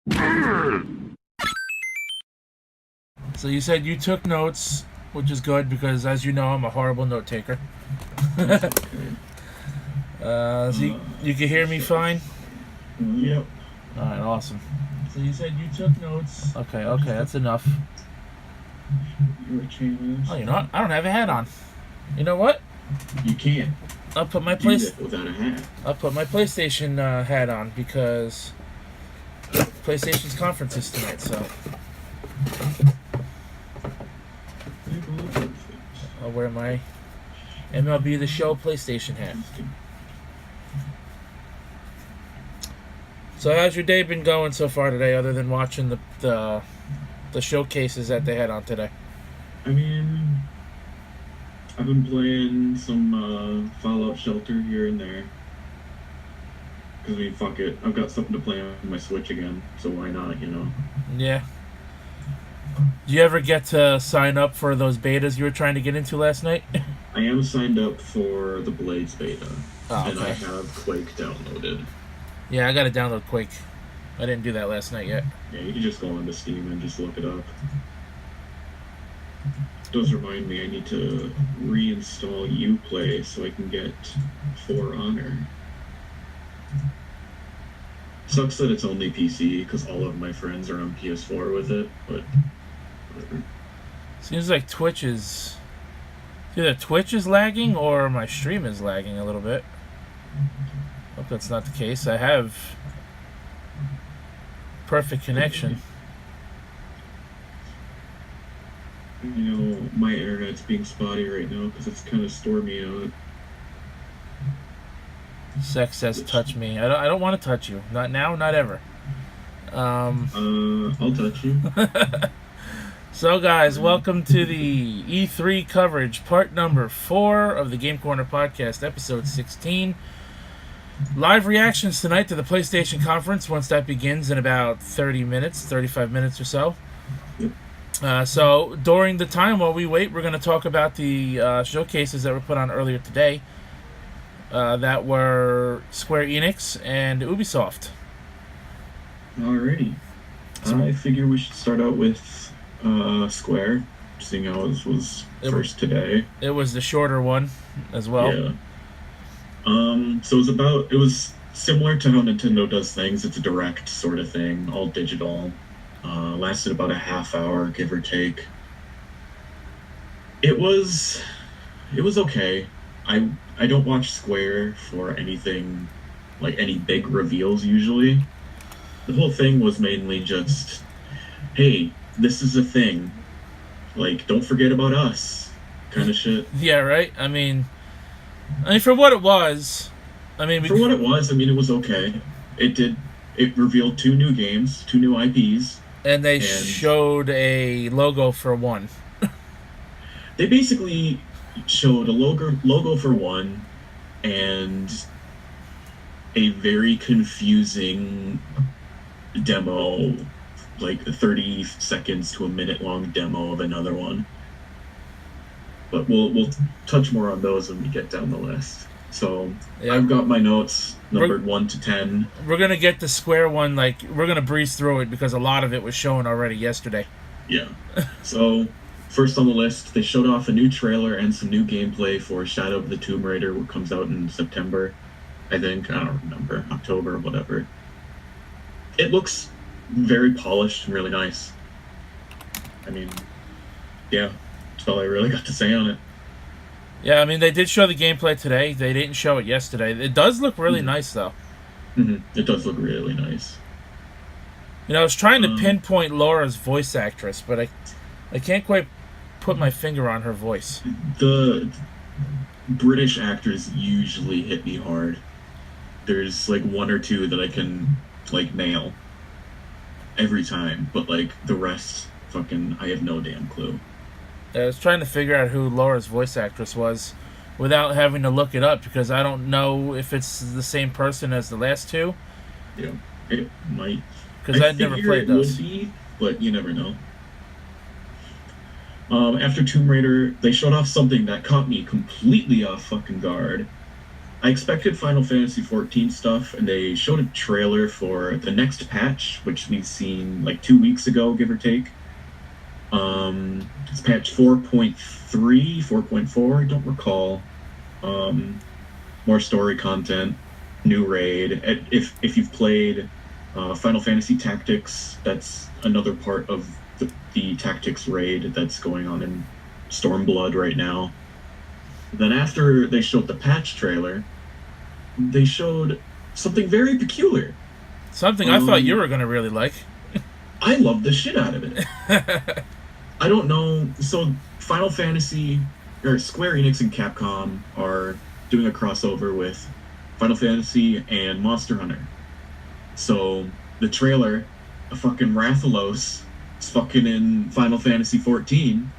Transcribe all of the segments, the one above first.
So you said you took notes, which is good because, as you know, I'm a horrible note taker. So you can hear me fine? Yep. Alright, awesome. So you said you took notes. Okay, that's enough. Oh, you know what? I don't have a hat on. You know what? You can't. I'll put my without a hat. I'll put my PlayStation hat on because PlayStation's conference is tonight, so I'll wear my MLB The Show PlayStation hat. So how's your day been going so far today, other than watching the showcases that they had on today? I mean, I've been playing some Fallout Shelter here and there. Because, I mean, fuck it. I've got something to play on my Switch again, so why not, you know? Yeah. Do you ever get to sign up for those betas you were trying to get into last night? I am signed up for the Blades beta. Oh, okay. And I have Quake downloaded. Yeah, I gotta download Quake. I didn't do that last night yet. Yeah, you can just go onto Steam and just look it up. It does remind me I need to reinstall Uplay so I can get For Honor. Sucks that it's only PC because all of my friends are on PS4 with it, but whatever. Seems like either Twitch is lagging or my stream is lagging a little bit. Hope that's not the case. I have perfect connection. You know, my internet's being spotty right now because it's kind of stormy out. Chceck says, "Touch me." I don't want to touch you. Not now. Not ever. I'll touch you. So, guys, welcome to the E3 coverage, part number 4 of the Game Corner podcast, episode 16. Live reactions tonight to the PlayStation conference once that begins in about 35 minutes or so. So during the time while we wait, we're going to talk about the showcases that were put on earlier today that were Square Enix and Ubisoft. Alrighty. I figure we should start out with Square, seeing how this was first today. It was the shorter one as well. Yeah. So it was similar to how Nintendo does things. It's a direct sort of thing, all digital. Lasted about a half hour, give or take. It was okay. I don't watch Square for anything, like any big reveals usually. The whole thing was mainly just, hey, this is a thing. Like, don't forget about us, kind of shit. Yeah, right? I mean, for what it was, it was okay. It revealed 2 new games, 2 new IPs. And they showed a logo for one. They basically showed a logo for one and a very confusing demo, like 30 seconds to a minute long demo of another one. But we'll touch more on those when we get down the list. So yeah. I've got my notes numbered 1 to 10. We're gonna get the Square one, we're gonna breeze through it because a lot of it was shown already yesterday. Yeah. So first on the list, they showed off a new trailer and some new gameplay for Shadow of the Tomb Raider, which comes out in September, I think. I don't remember, October, whatever. It looks very polished and really nice. I mean, yeah, that's all I really got to say on it. Yeah, they did show the gameplay today. They didn't show it yesterday. It does look really nice, though. Mm-hmm. It does look really nice. I was trying to pinpoint Laura's voice actress, but I can't quite put my finger on her voice. The British actors usually hit me hard. There's, 1 or 2 that I can, nail every time, but, the rest, I have no damn clue. I was trying to figure out who Laura's voice actress was without having to look it up because I don't know if it's the same person as the last 2. Yeah, it might. Because I'd never played those. It would be, but you never know. After Tomb Raider, they showed off something that caught me completely off fucking guard. I expected Final Fantasy 14 stuff, and they showed a trailer for the next patch, which we've seen like 2 weeks ago, give or take. It's patch 4.3, 4.4, I don't recall. More story content, new raid. If you've played Final Fantasy Tactics, that's another part of the Tactics raid that's going on in Stormblood right now. Then after they showed the patch trailer, they showed something very peculiar. Something I thought you were going to really like. I love the shit out of it. I don't know. So Final Fantasy, or Square Enix and Capcom are doing a crossover with Final Fantasy and Monster Hunter. So the trailer, a fucking Rathalos is fucking in Final Fantasy 14.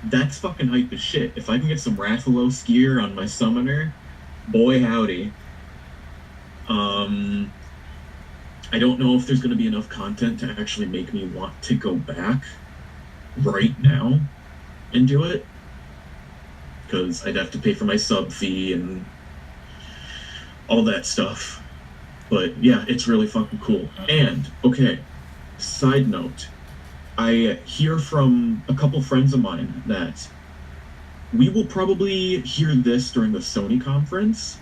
That's fucking hype as shit. If I can get some Rathalos gear on my summoner, boy howdy. I don't know if there's going to be enough content to actually make me want to go back right now and do it, because I'd have to pay for my sub fee and all that stuff. But yeah, it's really fucking cool. And, okay, side note, I hear from a couple friends of mine that we will probably hear this during the Sony conference,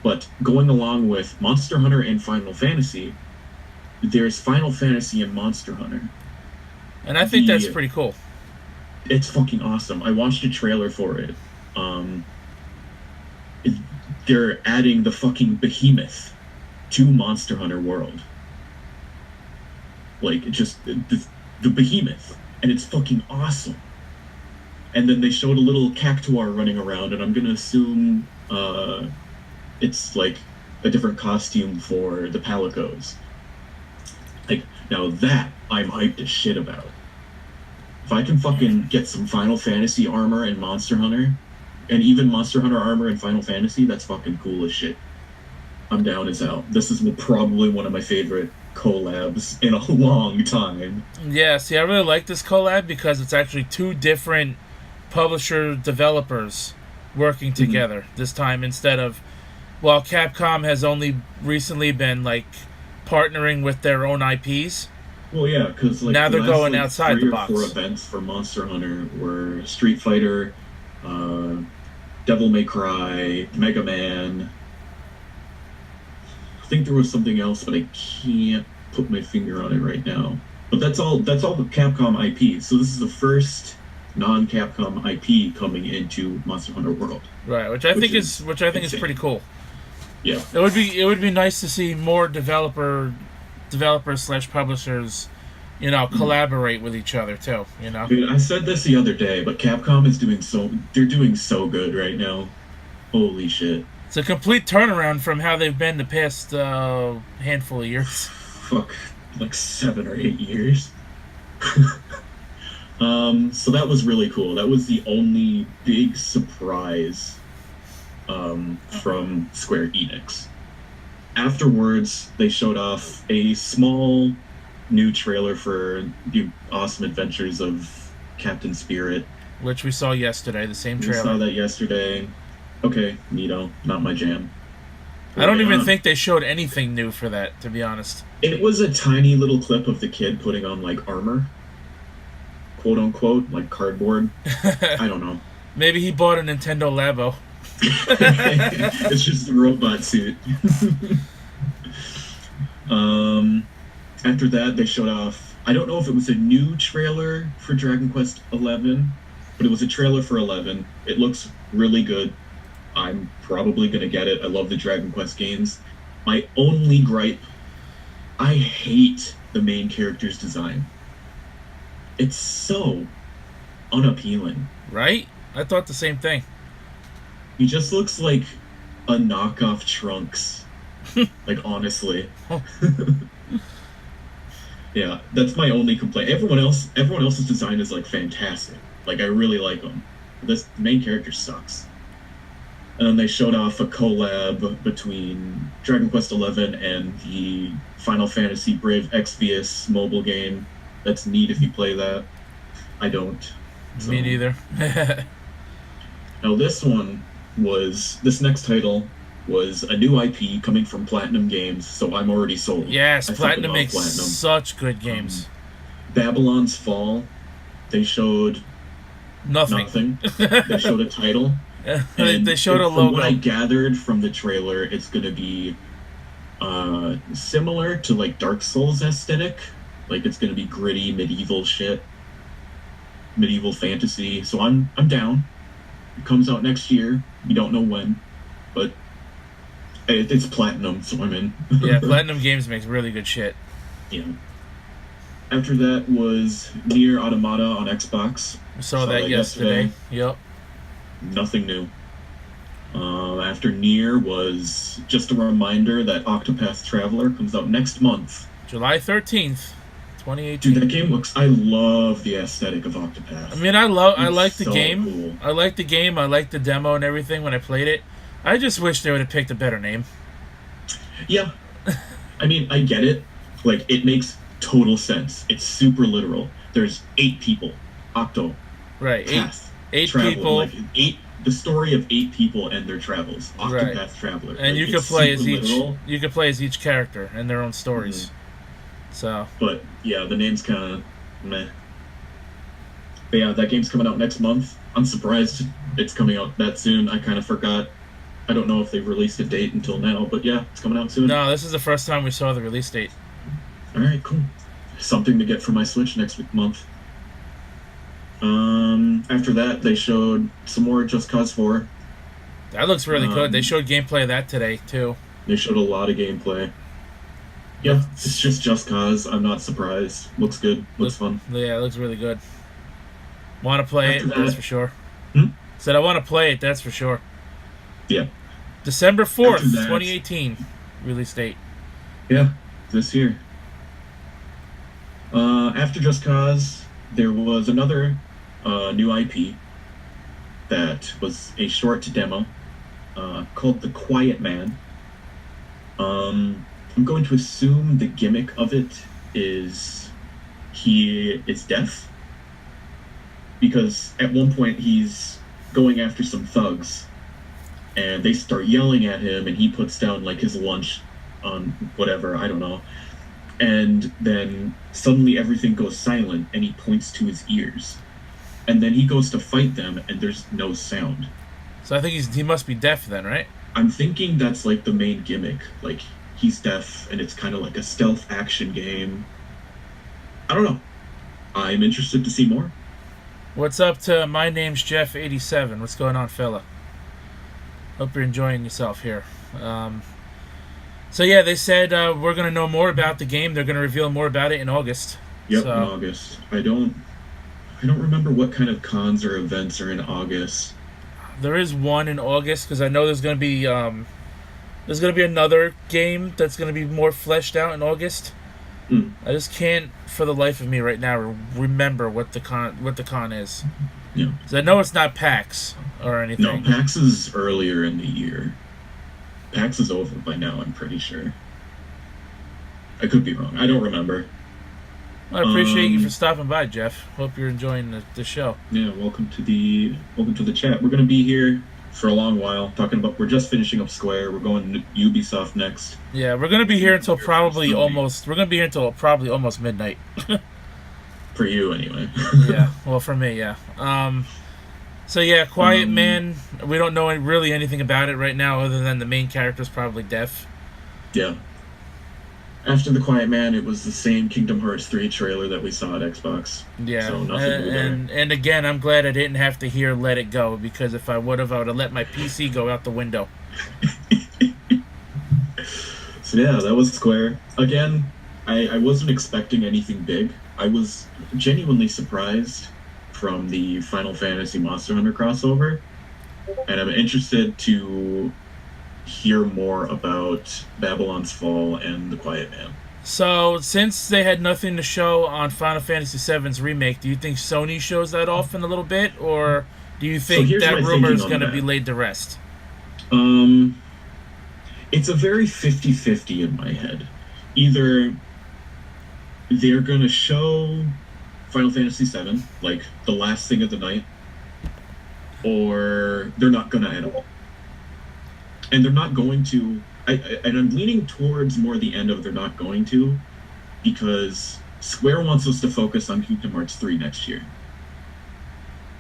but going along with Monster Hunter and Final Fantasy, there's Final Fantasy and Monster Hunter. And I think that's pretty cool. It's fucking awesome. I watched a trailer for it. They're adding the fucking behemoth to Monster Hunter World. Like, just the behemoth. And it's fucking awesome. And then they showed a little cactuar running around, and I'm gonna assume it's like a different costume for the Palicos. Like, now that I'm hyped as shit about. If I can fucking get some Final Fantasy armor in Monster Hunter, and even Monster Hunter armor in Final Fantasy, that's fucking cool as shit. I'm down as hell. This is probably one of my favorite collabs in a long time. Yeah, see, I really like this collab because it's actually two different publisher developers working together this time, instead of, well, Capcom has only recently been like partnering with their own IPs. Well, yeah, because like now they're going like, outside the box. 3 or 4 events for Monster Hunter were Street Fighter, Devil May Cry, Mega Man. I think there was something else, but I can't put my finger on it right now. But that's all the Capcom IP. So this is the first non-Capcom IP coming into Monster Hunter World. Right, which I think is pretty cool. Yeah. It would be nice to see more developers / publishers, collaborate with each other too, Dude, I said this the other day, but Capcom is doing so good right now. Holy shit. It's a complete turnaround from how they've been the past handful of years. Fuck, like 7 or 8 years. So that was really cool. That was the only big surprise from Square Enix. Afterwards, they showed off a small new trailer for the awesome adventures of Captain Spirit, which we saw yesterday, the same trailer. We saw that yesterday. Okay, neato, not my jam. I don't even think they showed anything new for that, to be honest. It was a tiny little clip of the kid putting on, like, armor. Quote unquote, like cardboard. I don't know. Maybe he bought a Nintendo Labo. It's just a robot suit. After that, they showed off, I don't know if it was a new trailer for Dragon Quest XI, but it was a trailer for 11. It looks really good. I'm probably going to get it. I love the Dragon Quest games. My only gripe, I hate the main character's design. It's so unappealing. Right? I thought the same thing. He just looks like a knockoff Trunks. Like, honestly. Yeah, that's my only complaint. Everyone else's design is, like, fantastic. Like, I really like them. This main character sucks. And then they showed off a collab between Dragon Quest XI and the Final Fantasy Brave Exvius mobile game. That's neat if you play that. I don't. Me neither. Now this next title was a new IP coming from Platinum Games, so I'm already sold. Yes, I fucking Platinum love makes Platinum. such good games. Babylon's Fall, they showed nothing. They showed a title. And They showed a from what I logo. gathered from the trailer, it's going to be similar to like Dark Souls aesthetic. Like it's going to be gritty medieval shit, medieval fantasy. So I'm down. It comes out next year. We don't know when, but it's Platinum, so I'm in. Yeah, Platinum Games makes really good shit. Yeah. After that was Nier Automata on Xbox. We saw that yesterday. Yep. Nothing new. After Nier was just a reminder that Octopath Traveler comes out next month. July 13th, 2018. Dude, that game looks... I love the aesthetic of Octopath. I mean, I like the so game. Cool. I like the game. I like the demo and everything when I played it. I just wish they would have picked a better name. Yeah. I mean, I get it. Like, it makes total sense. It's super literal. There's 8 people. Octo. Right. Path. Eight travel. people. Like, the story of 8 people and their travels. Octopath Right. Traveler. And like, you could play as literal. You could play as each character and their own stories. So. But yeah, the name's kind of meh. But yeah, that game's coming out next month. I'm surprised it's coming out that soon. I kind of forgot. I don't know if they've released a date until now, but yeah, it's coming out soon. No, this is the first time we saw the release date. All right, cool. Something to get for my Switch next month. After that, they showed some more Just Cause 4. That looks really good. They showed gameplay of that today too. They showed a lot of gameplay. Yeah, it's Just Cause. I'm not surprised. Looks good. Looks fun. Yeah, it looks really good. Want to play After it? that- That's for sure. Hmm? Said I want to play it. That's for sure. Yeah. December 4th, After that- 2018, release date. Yeah, this year. After Just Cause, there was another new IP that was a short demo called The Quiet Man. I'm going to assume the gimmick of it is he is deaf, because at one point he's going after some thugs and they start yelling at him and he puts down like his lunch on whatever, I don't know. And then suddenly everything goes silent and he points to his ears. And then he goes to fight them and there's no sound. So I think he must be deaf then, right? I'm thinking that's like the main gimmick. Like he's deaf and it's kind of like a stealth action game. I don't know. I'm interested to see more. What's up to My Name's Jeff 87? What's going on, fella? Hope you're enjoying yourself here. So yeah, they said we're gonna know more about the game. They're gonna reveal more about it in August. Yep, So, in August. I don't remember what kind of cons or events are in August. there is one in August because I know there's gonna be another game that's gonna be more fleshed out in August. I just can't, for the life of me right now, remember what the con is. Yeah. 'Cause I know it's not PAX or anything. No, PAX is earlier in the year. PAX is over by now, I'm pretty sure. I could be wrong. I don't remember. I appreciate you for stopping by, Jeff. Hope you're enjoying the show. Yeah, welcome to the chat. We're gonna be here for a long while talking about. We're just finishing up Square. We're going to Ubisoft next. Yeah, we're gonna be here until probably almost midnight. For you, anyway. Yeah, well, for me, yeah. So yeah, Quiet Man. We don't know really anything about it right now, other than the main character's probably deaf. Yeah. After The Quiet Man, it was the same Kingdom Hearts 3 trailer that we saw at Xbox. Yeah, So nothing new there. and again, I'm glad I didn't have to hear "Let It Go" because if I would have let my PC go out the window. So yeah, that was Square. Again, I wasn't expecting anything big. I was genuinely surprised from the Final Fantasy Monster Hunter crossover, and I'm interested to hear more about Babylon's Fall and The Quiet Man. So, since they had nothing to show on Final Fantasy VII's remake, do you think Sony shows that off in a little bit, or do you think here's that my rumor is thinking on going to that. be laid to rest? It's a very 50-50 in my head. Either they're going to show Final Fantasy VII, like the last thing of the night, or they're not going to at all. And they're not going to. And I'm leaning towards more the end of they're not going to, because Square wants us to focus on Kingdom Hearts 3 next year.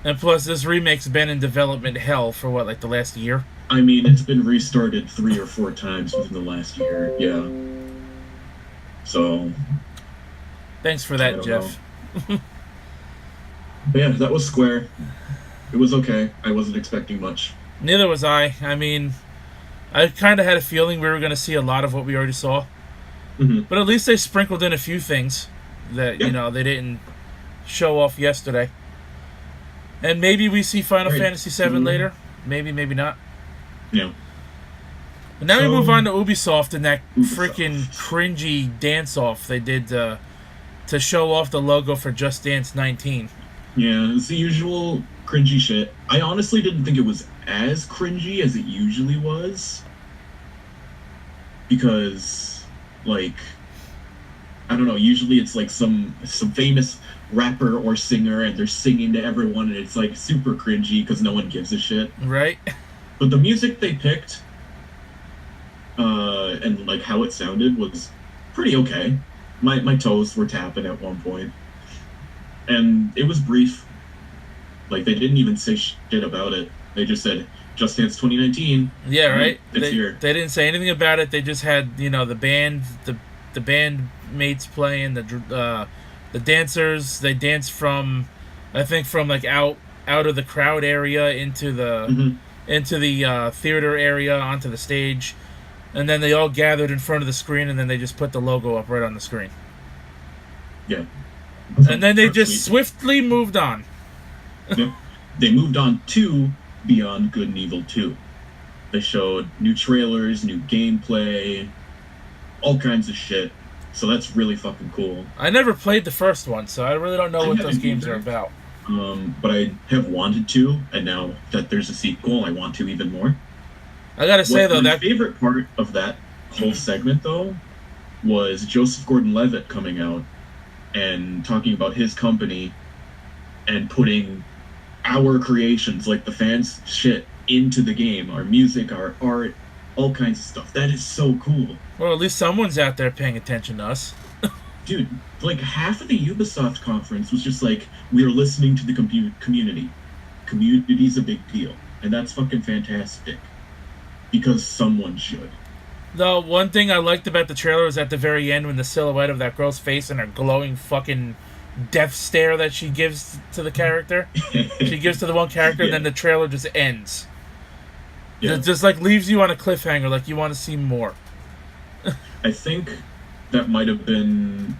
And plus, this remake's been in development hell for what, like the last year? I mean, it's been restarted 3 or 4 times within the last year. Yeah. So. Thanks for that, Jeff. But yeah, that was Square. It was okay. I wasn't expecting much. Neither was I. I mean, I kind of had a feeling we were going to see a lot of what we already saw. Mm-hmm. But at least they sprinkled in a few things that, they didn't show off yesterday. And maybe we see Final Fantasy VII later. Maybe, maybe not. Yeah. But now we move on to Ubisoft and that freaking cringy dance-off they did to show off the logo for Just Dance 19. Yeah, it's the usual cringy shit. I honestly didn't think it was as cringy as it usually was. Because, like, I don't know, usually it's like some famous rapper or singer and they're singing to everyone and it's like super cringy because no one gives a shit. Right. But the music they picked and like how it sounded was pretty okay. My toes were tapping at one point. And it was brief. Like, they didn't even say shit about it. They just said, Just Dance 2019. Yeah, right? It's here. They didn't say anything about it. They just had, the band, the band mates playing, the dancers. They danced from, I think, from like out of the crowd area into the theater area onto the stage. And then they all gathered in front of the screen, and then they just put the logo up right on the screen. Yeah. And then they just swiftly moved on. Yep. They moved on to Beyond Good and Evil 2. They showed new trailers, new gameplay, all kinds of shit. So that's really fucking cool. I never played the first one, so I really don't know what those games are about. But I have wanted to, and now that there's a sequel, I want to even more. I gotta say, though, my favorite part of that whole segment, though, was Joseph Gordon-Levitt coming out and talking about his company and putting our creations, like the fans' shit, into the game. Our music, our art, all kinds of stuff. That is so cool. Well, at least someone's out there paying attention to us. Dude, like half of the Ubisoft conference was just like, we're listening to the community. Community's a big deal. And that's fucking fantastic. Because someone should. The one thing I liked about the trailer was at the very end when the silhouette of that girl's face and her glowing fucking death stare that she gives to the character. She gives to the one character, and then the trailer just ends. Yeah. It just like leaves you on a cliffhanger, like you want to see more. I think that might have been...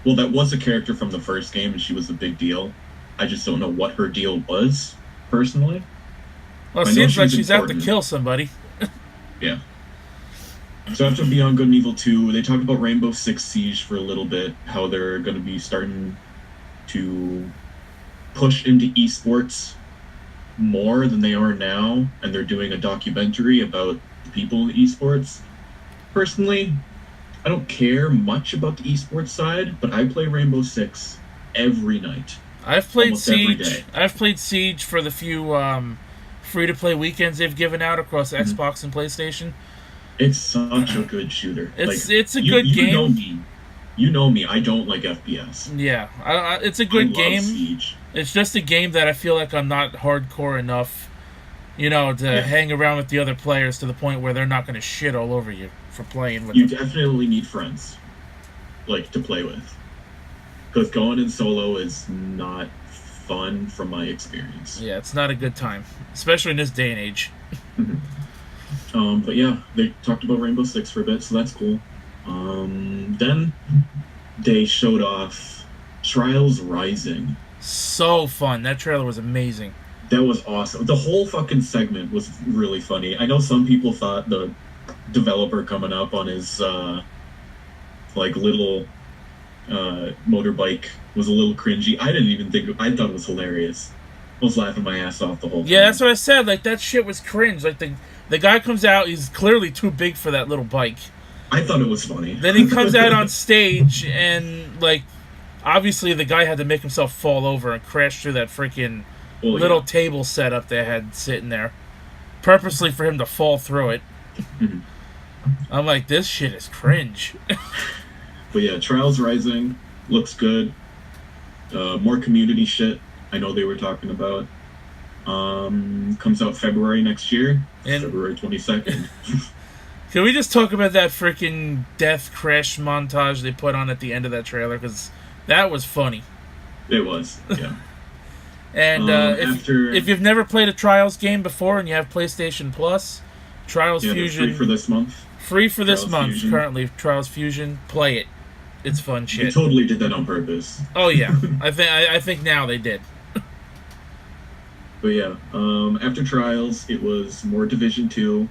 Well, that was a character from the first game, and she was a big deal. I just don't know what her deal was, personally. Well, it seems like she's out to kill somebody. Yeah. So after Beyond Good and Evil 2, they talked about Rainbow Six Siege for a little bit, how they're going to be starting to push into esports more than they are now, and they're doing a documentary about the people in esports. Personally, I don't care much about the esports side, but I play Rainbow Six every night. I've played Siege. I've played Siege for the few free-to-play weekends they've given out across Xbox and PlayStation. It's such a good shooter. It's a good game. You know me. I don't like FPS. Yeah, it's a good game. Siege. It's just a game that I feel like I'm not hardcore enough, to hang around with the other players to the point where they're not going to shit all over you for playing with them. You definitely need friends, to play with. Because going in solo is not fun from my experience. Yeah, it's not a good time, especially in this day and age. But yeah, they talked about Rainbow Six for a bit, so that's cool. Then they showed off Trials Rising. So fun. That trailer was amazing. That was awesome. The whole fucking segment was really funny. I know some people thought the developer coming up on his little motorbike was a little cringy. I didn't even think... I thought it was hilarious. I was laughing my ass off the whole time. Yeah, that's what I said. That shit was cringe. The guy comes out, he's clearly too big for that little bike. I thought it was funny. Then he comes out on stage, and, obviously the guy had to make himself fall over and crash through that freaking little table setup they had sitting there. Purposely for him to fall through it. Mhm. I'm like, this shit is cringe. But yeah, Trials Rising looks good. More community shit. I know they were talking about. Comes out February next year. And February 22nd. can we just talk about that freaking death crash montage they put on at the end of that trailer? Because that was funny. It was, yeah. And if you've never played a Trials game before and you have PlayStation Plus, Trials Fusion... free for this month. Free for this Trials month, Fusion. currently. Trials Fusion. Play it. It's fun shit. They totally did that on purpose. Oh, yeah. I think now they did. But yeah, after Trials, it was more Division 2.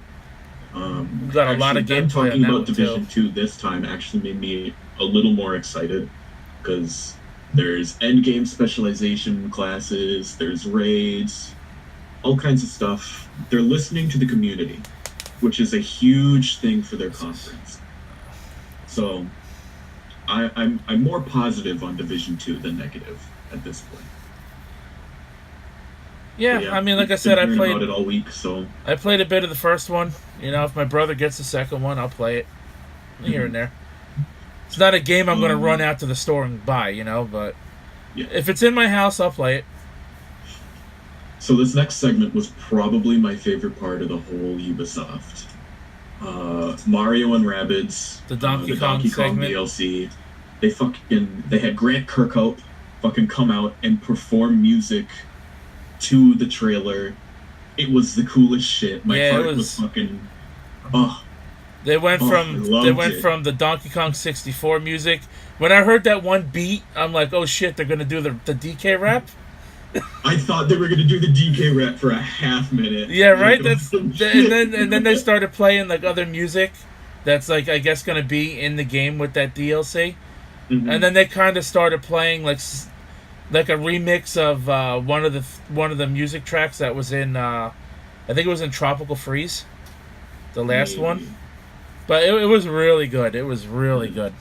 We've got a lot of gameplay talking on that about Division 2 this time actually made me a little more excited, because there's endgame specialization classes, there's raids, all kinds of stuff. They're listening to the community, which is a huge thing for their conference. So I'm more positive on Division 2 than negative at this point. Yeah, I mean, like I said, I played about it all week, so I played a bit of the first one. You know, if my brother gets the second one, I'll play it here and there. It's not a game I'm going to run out to the store and buy, you know, but if it's in my house, I'll play it. So this next segment was probably my favorite part of the whole Ubisoft. Mario and Rabbids, the Donkey Kong segment. DLC. They had Grant Kirkhope fucking come out and perform music to the trailer. It was the coolest shit. My heart was fucking. They went from the Donkey Kong 64 music. When I heard that one beat, I'm like, oh shit, they're gonna do the DK rap. I thought they were gonna do the DK rap for a half minute. Yeah, right. And then they started playing like other music that's like, I guess, gonna be in the game with that DLC. Mm-hmm. And then they kind of started playing like a remix of one of the music tracks that was in I think it was in Tropical Freeze, the last one. But it was really good. It was really good.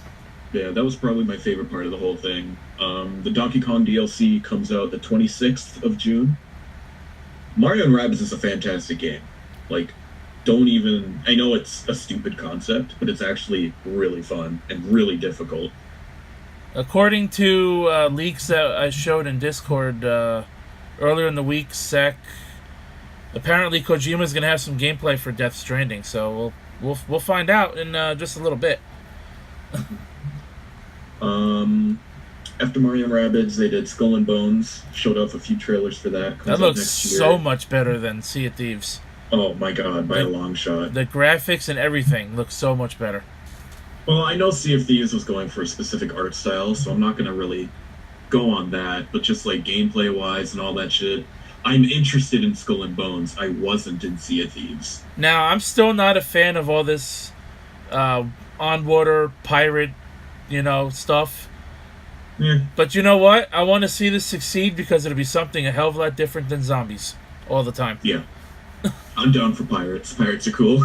Yeah, that was probably my favorite part of the whole thing. The Donkey Kong DLC comes out the 26th of June. Mario and Rabbids is a fantastic game. Like, I know it's a stupid concept, but it's actually really fun and really difficult. According to leaks that I showed in Discord earlier in the week, Chceck, apparently Kojima's going to have some gameplay for Death Stranding, so we'll find out in just a little bit. After Mario and Rabbids, they did Skull and Bones. Showed off a few trailers for that. That looks so much better than Sea of Thieves. Oh my god, by a long shot. The graphics and everything looks so much better. Well, I know Sea of Thieves was going for a specific art style, so I'm not going to really go on that. But just like gameplay-wise and all that shit, I'm interested in Skull and Bones. I wasn't in Sea of Thieves. Now, I'm still not a fan of all this on-water pirate, stuff. Yeah. But you know what? I want to see this succeed because it'll be something a hell of a lot different than zombies all the time. Yeah. I'm down for pirates. Pirates are cool.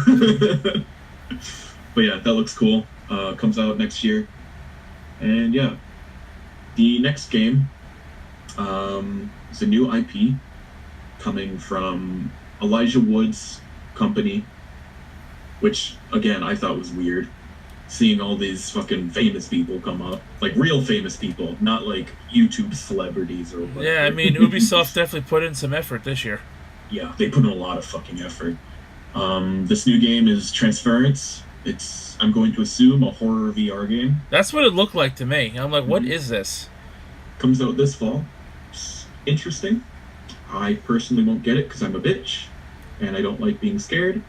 But yeah, that looks cool. Comes out next year. And yeah. The next game is a new IP coming from Elijah Wood's company, which, again, I thought was weird. Seeing all these fucking famous people come up. Like, real famous people, not like YouTube celebrities or whatever. Yeah, I mean, Ubisoft definitely put in some effort this year. Yeah, they put in a lot of fucking effort. This new game is Transference. It's, I'm going to assume, a horror VR game. That's what it looked like to me. I'm like, what is this? Comes out this fall. It's interesting. I personally won't get it because I'm a bitch. And I don't like being scared.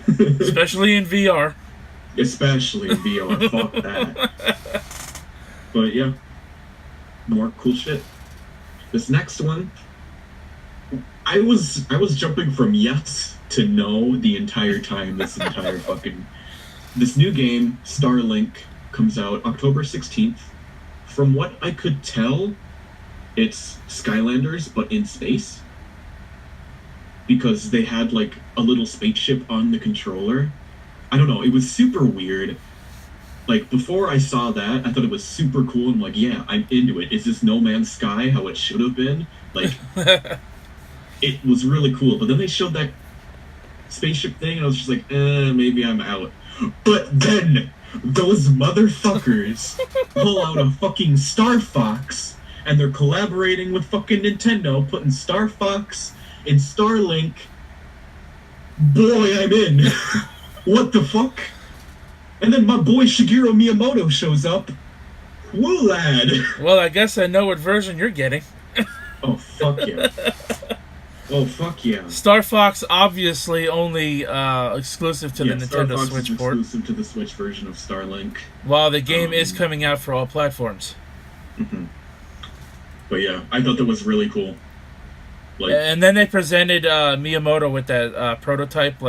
Especially in VR. Especially in VR. Fuck that. But yeah. More cool shit. This next one, I was jumping from yes to no the entire time. This new game, Starlink, comes out October 16th. From what I could tell, it's Skylanders but in space, because they had like a little spaceship on the controller. I don't know, it was super weird. Like, before I saw that, I thought it was super cool. I'm like, yeah, I'm into it. Is this No Man's Sky how it should have been? Like, it was really cool. But then they showed that spaceship thing, and I was just like, maybe I'm out. But then those motherfuckers pull out a fucking Star Fox, and they're collaborating with fucking Nintendo, putting Star Fox in Starlink. Boy, I'm in. What the fuck? And then my boy Shigeru Miyamoto shows up. Woo, lad. Well, I guess I know what version you're getting. Oh, fuck yeah. Oh, fuck yeah. Star Fox, obviously only exclusive to the Nintendo Star Fox Switch is port. exclusive to the Switch version of Starlink. While the game is coming out for all platforms. Mm-hmm. But yeah, I thought that was really cool. Like, and then they presented Miyamoto with that prototype,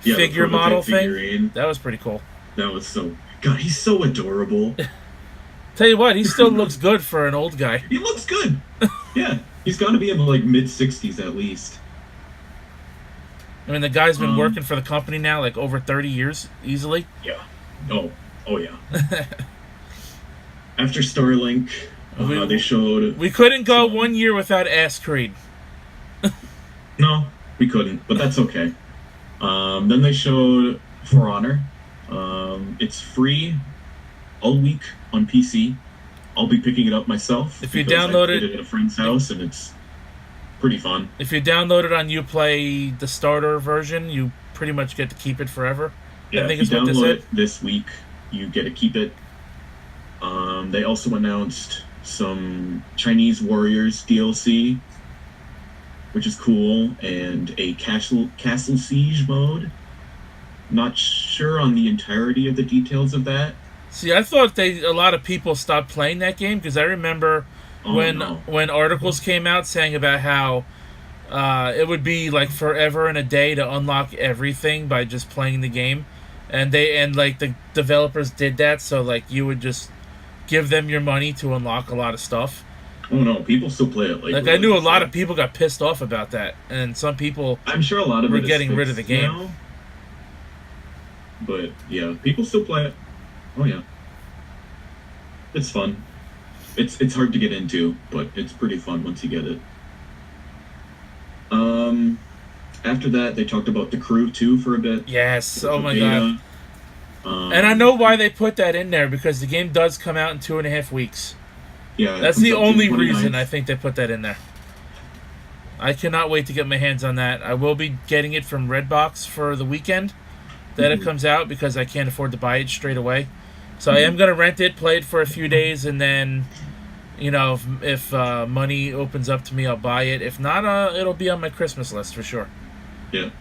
figure model figurine thing. That was pretty cool. That was so... God, he's so adorable. Tell you what, he still looks good for an old guy. He looks good. Yeah, he's got to be in the mid-60s at least. I mean, the guy's been working for the company now over 30 years, easily. Yeah. Oh yeah. After Starlink, they showed... We couldn't go 1 year without Ass Creed. No, we couldn't, but that's okay. Then they showed For Honor. It's free all week on PC. I'll be picking it up myself. If you download it at a friend's house, and it's pretty fun. If you download it on Uplay, the starter version, you pretty much get to keep it forever. Yeah, I think if you is what download it this week, you get to keep it. They also announced some Chinese Warriors DLC, which is cool, and a castle siege mode. Not sure on the entirety of the details of that. See, I thought a lot of people stopped playing that game because I remember when articles came out saying about how it would be forever and a day to unlock everything by just playing the game, and the developers did that, so you would just give them your money to unlock a lot of stuff. Oh no, people still play it. I knew a lot of people got pissed off about that, and some people I'm sure a lot of were it is getting rid of the game. Now. But yeah, people still play it. Oh yeah, it's fun. It's hard to get into, but it's pretty fun once you get it. After that, they talked about The Crew 2 for a bit. Yes. Oh my god. And I know why they put that in there, because the game does come out in 2.5 weeks. Yeah. That's the only reason I think they put that in there. I cannot wait to get my hands on that. I will be getting it from Redbox for the weekend that it comes out, because I can't afford to buy it straight away. So I am going to rent it, play it for a few days, and then, if money opens up to me, I'll buy it. If not, it'll be on my Christmas list for sure. Yeah.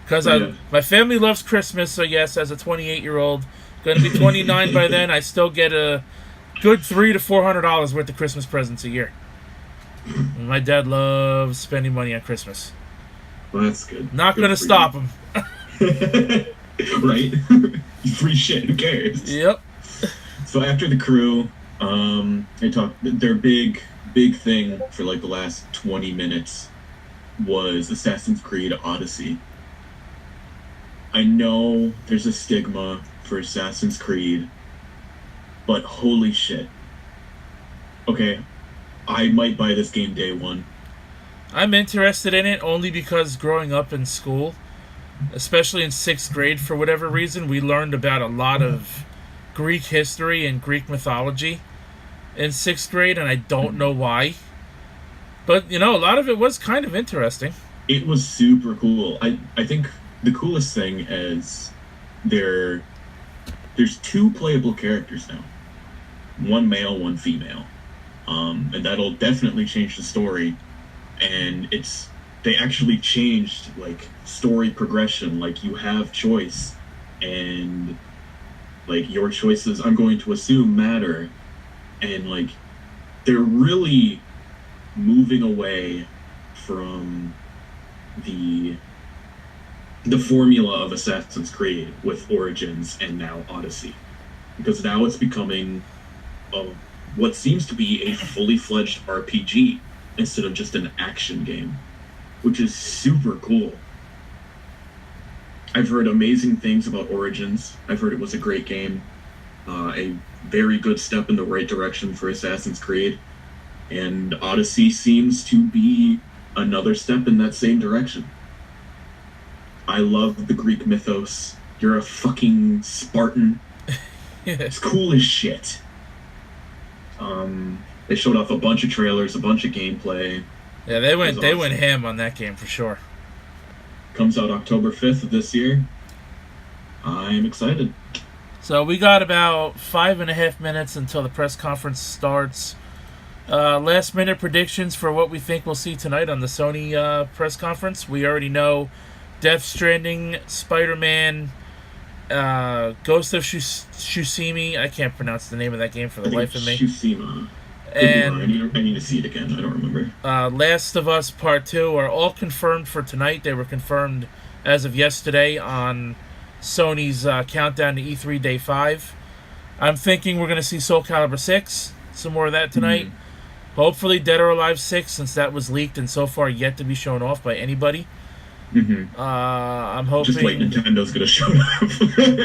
Because my family loves Christmas, so yes, as a 28-year-old, going to be 29 by then, I still get a good $300 to $400 worth of Christmas presents a year. And my dad loves spending money on Christmas. Well, that's good. Not going to stop him. Right? Free shit, who cares? Yep. So after The Crew, they talked. Their big thing for the last 20 minutes was Assassin's Creed Odyssey. I know there's a stigma for Assassin's Creed, but holy shit. Okay, I might buy this game day one. I'm interested in it only because growing up in school, especially in 6th grade, for whatever reason, we learned about a lot of Greek history and Greek mythology in 6th grade, and I don't know why. But, a lot of it was kind of interesting. It was super cool. I think the coolest thing is there's 2 playable characters now. One male, one female. And that'll definitely change the story. And they actually changed story progression. You have choice, and your choices, I'm going to assume, matter. And they're really moving away from the formula of Assassin's Creed with Origins and now Odyssey, because now it's becoming what seems to be a fully fledged RPG instead of just an action game, which is super cool. I've heard amazing things about Origins. I've heard it was a great game, a very good step in the right direction for Assassin's Creed, and Odyssey seems to be another step in that same direction. I love the Greek mythos. You're a fucking Spartan. It's cool as shit. They showed off a bunch of trailers, a bunch of gameplay. Yeah, they went ham on that game for sure. Comes out October 5th of this year. I'm excited. So we got about 5.5 minutes until the press conference starts. Last minute predictions for what we think we'll see tonight on the Sony press conference. We already know Death Stranding, Spider-Man, Ghost of Tsushima. I can't pronounce the name of that game for the life of me. Tsushima. And I need to see it again. I don't remember. Last of Us Part 2 are all confirmed for tonight. They were confirmed as of yesterday on Sony's countdown to E3 Day 5. I'm thinking we're going to see Soul Calibur 6. Some more of that tonight. Mm-hmm. Hopefully Dead or Alive 6, since that was leaked and so far yet to be shown off by anybody. Mm-hmm. I'm hoping... Just like Nintendo's going to show up.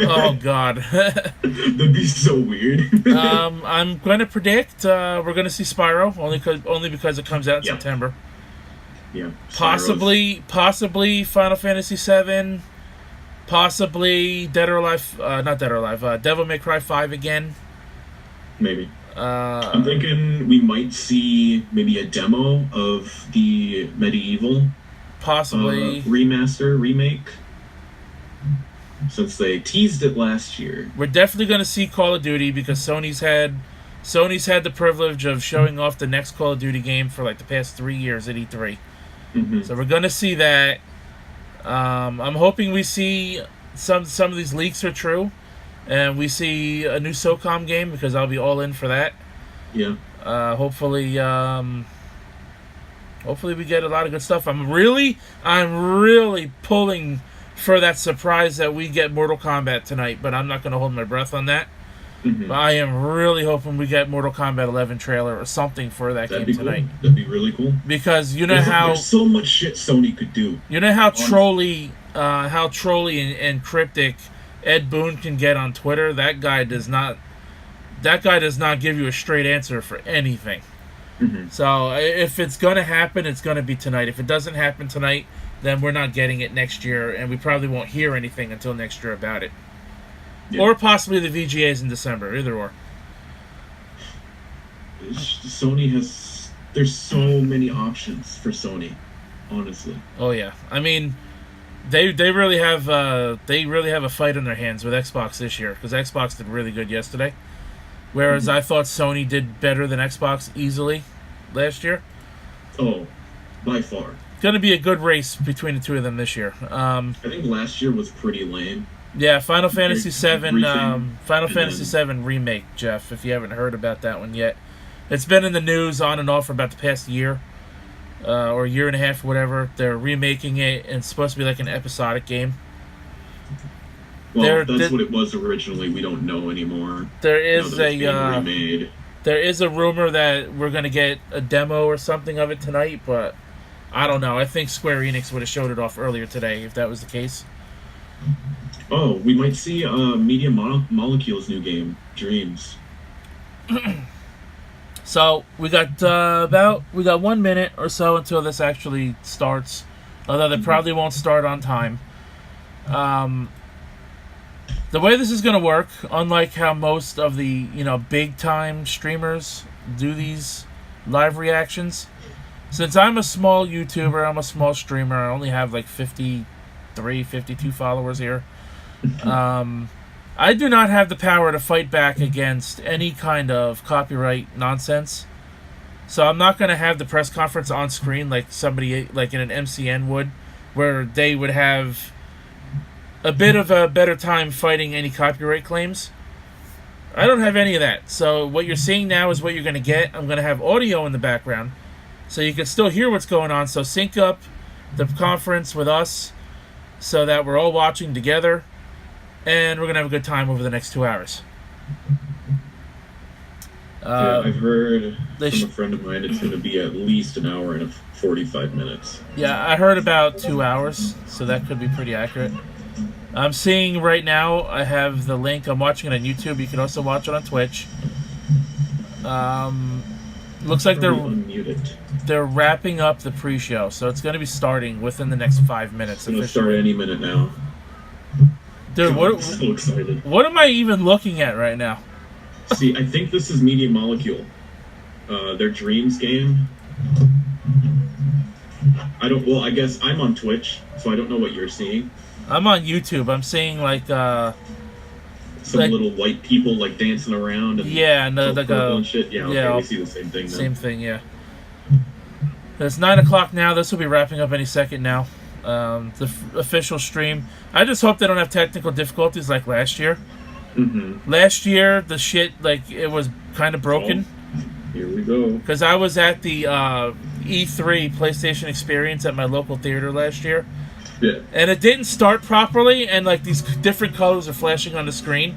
Oh, God. That'd be so weird. I'm going to predict we're going to see Spyro, only because it comes out in September. Yeah. Possibly Final Fantasy 7. Possibly Dead or Alive... not Dead or Alive. Devil May Cry 5 again. Maybe. I'm thinking we might see maybe a demo of the Medieval possibly remake, since they teased it last year. We're definitely going to see Call of Duty because Sony's had the privilege of showing off the next Call of Duty game for like the past 3 years at E3. Mm-hmm. So we're going to see that. I'm hoping we see some of these leaks are true. And we see a new SOCOM game because I'll be all in for that. Yeah. Hopefully we get a lot of good stuff. I'm really pulling for that surprise that we get Mortal Kombat tonight, but I'm not going to hold my breath on that. Mm-hmm. But I am really hoping we get Mortal Kombat 11 trailer or something for that game tonight. Cool. That'd be really cool. Because you know there's so much shit Sony could do. You know how trolly and cryptic Ed Boon can get on Twitter. That guy does not give you a straight answer for anything. Mm-hmm. So if it's going to happen, it's going to be tonight. If it doesn't happen tonight, then we're not getting it next year, and we probably won't hear anything until next year about it. Yeah. Or possibly the VGAs in December, either or. Sony there's so many options for Sony, honestly. Oh yeah. I mean, They really have a fight on their hands with Xbox this year because Xbox did really good yesterday, whereas I thought Sony did better than Xbox easily last year. Oh, by far. It's going to be a good race between the two of them this year. I think last year was pretty lame. Yeah, Final Fantasy VII Remake, Jeff. If you haven't heard about that one yet, it's been in the news on and off for about the past year. Or a year and a half or whatever. They're remaking it, and it's supposed to be like an episodic game. Well, that's what it was originally. We don't know anymore. There is a rumor that we're going to get a demo or something of it tonight, but I don't know. I think Square Enix would have showed it off earlier today if that was the case. Oh, we might see Media Molecule's new game, Dreams. So we got 1 minute or so until this actually starts, although they probably won't start on time. The way this is going to work, unlike how most of the big time streamers do these live reactions, since I'm a small YouTuber, I'm a small streamer, I only have like 53, 52 followers here. I do not have the power to fight back against any kind of copyright nonsense. So I'm not going to have the press conference on screen like somebody like in an MCN would, where they would have a bit of a better time fighting any copyright claims. I don't have any of that. So what you're seeing now is what you're going to get. I'm going to have audio in the background so you can still hear what's going on. So sync up the conference with us so that we're all watching together. And we're going to have a good time over the next 2 hours. I've heard from a friend of mine it's going to be at least an hour and 45 minutes. Yeah, I heard about 2 hours, so that could be pretty accurate. I'm seeing right now, I have the link. I'm watching it on YouTube. You can also watch it on Twitch. Looks like Unmute it. they're wrapping up the pre-show, so it's going to be starting within the next 5 minutes. It's going to start any minute now. Dude, God, I'm so excited. What am I even looking at right now? See, I think this is Media Molecule. Their Dreams game. I guess I'm on Twitch, so I don't know what you're seeing. I'm on YouTube. I'm seeing like some little white people like dancing around and and shit. Yeah, okay, we see the same thing now. Same thing, yeah. It's 9 o'clock now. This will be wrapping up any second now. The official stream. I just hope they don't have technical difficulties like last year. Mm-hmm. Last year, the shit, like, it was kind of broken. Here we go. Because I was at the E3 PlayStation Experience at my local theater last year. Yeah. And it didn't start properly, and, like, these different colors are flashing on the screen.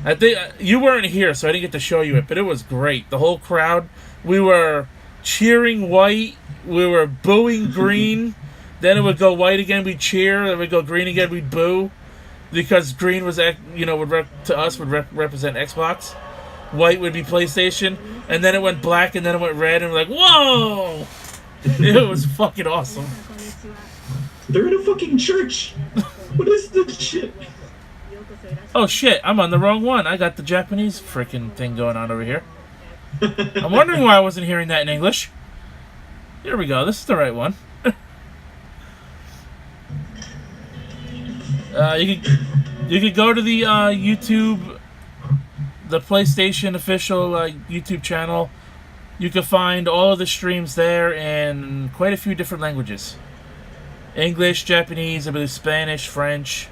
I think you weren't here, so I didn't get to show you it, but it was great. The whole crowd, we were cheering white, we were booing green, then it would go white again, we'd cheer, then it would go green again, we'd boo. Because green was, to us, would represent Xbox. White would be PlayStation. And then it went black, and then it went red, and we're like, whoa! It was fucking awesome. They're in a fucking church! What is this shit? Oh shit, I'm on the wrong one. I got the Japanese freaking thing going on over here. I'm wondering why I wasn't hearing that in English. Here we go, this is the right one. You could go to the YouTube, the PlayStation official YouTube channel. You can find all of the streams there in quite a few different languages. English, Japanese, I believe Spanish, French.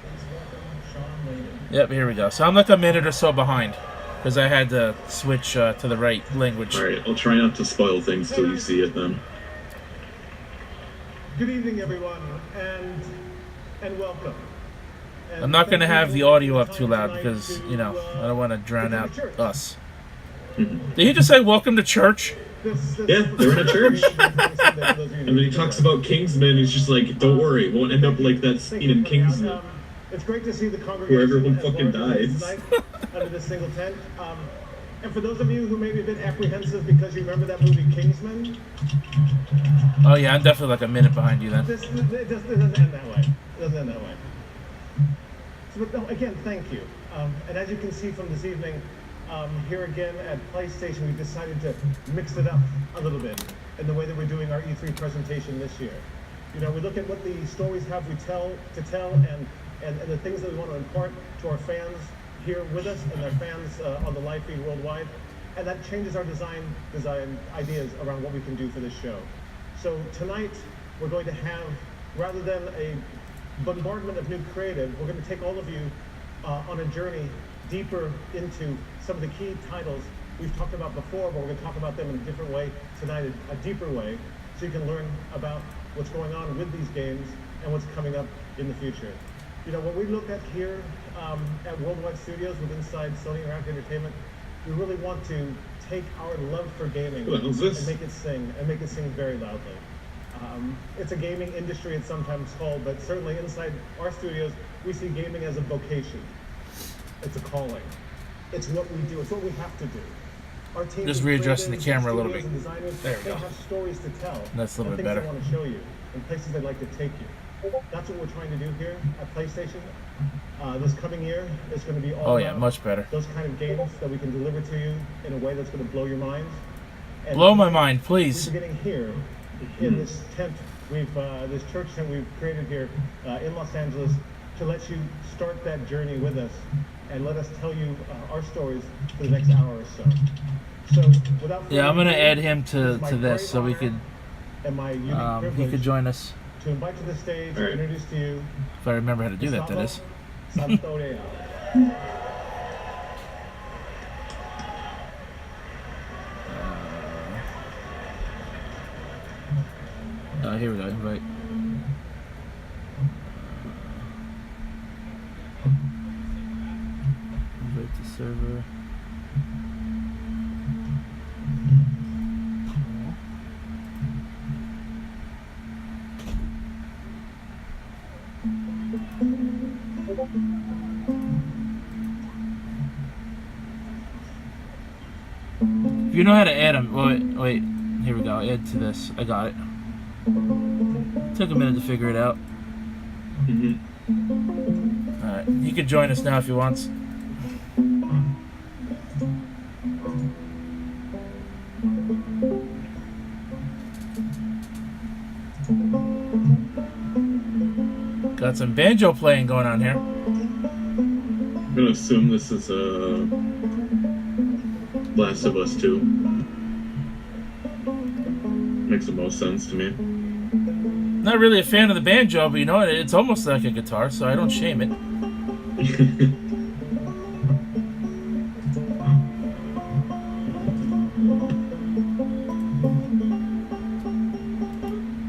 Yep, here we go. So I'm like a minute or so behind because I had to switch to the right language. Alright, I'll try not to spoil things till you see it then. Good evening, everyone, and welcome. I'm not going to have the audio up too loud because, I don't want to drown out us. Did he just say, welcome to church? Yeah, they're in a church. And then he talks about Kingsman, he's just like, don't worry, it won't end up like that scene in Kingsman. It's great to see the congregation where everyone fucking dies. Under this single tent. And for those of you who may be a bit apprehensive because you remember that movie Kingsman. Oh yeah, I'm definitely like a minute behind you then. It doesn't end that way. It doesn't end that way. So, again, thank you. And as you can see from this evening, here again at PlayStation, we've decided to mix it up a little bit in the way that we're doing our E3 presentation this year. We look at what the stories have we tell and the things that we want to impart to our fans here with us and their fans on the live feed worldwide. And that changes our design ideas around what we can do for this show. So tonight, we're going to have, rather than a bombardment of new creative, we're going to take all of you on a journey deeper into some of the key titles we've talked about before, but we're going to talk about them in a different way tonight, a deeper way, so you can learn about what's going on with these games and what's coming up in the future. What we look at here at Worldwide Studios with inside Sony Interactive Entertainment, we really want to take our love for gaming and make it sing very loudly. It's a gaming industry, it's sometimes called, but certainly inside our studios, we see gaming as a vocation. It's a calling. It's what we do. It's what we have to do. Our team just readjusting the camera a little bit. There we go. They have stories to tell. That's a little bit better. Things they want to show you and places they'd like to take you. That's what we're trying to do here at PlayStation. This coming year is going to be all about much better. Those kind of games that we can deliver to you in a way that's going to blow your minds. And blow my mind, please. We're getting here in this tent, this church tent we've created here in Los Angeles to let you start that journey with us and let us tell you our stories for the next hour or so. So, without I'm going to add him to this so we could, and my unique he could join us. To invite to the stage, introduce to you. If I remember how to do that is. Santorea. Here we go, invite. Invite the server. If We know how to add them. Wait. Here we go. Add to this. I got it. Took a minute to figure it out. Alright. He could join us now if he wants. Got some banjo playing going on here. I'm gonna assume this is Last of Us 2. Makes the most sense to me. Not really a fan of the banjo, but you know what? It's almost like a guitar, so I don't shame it.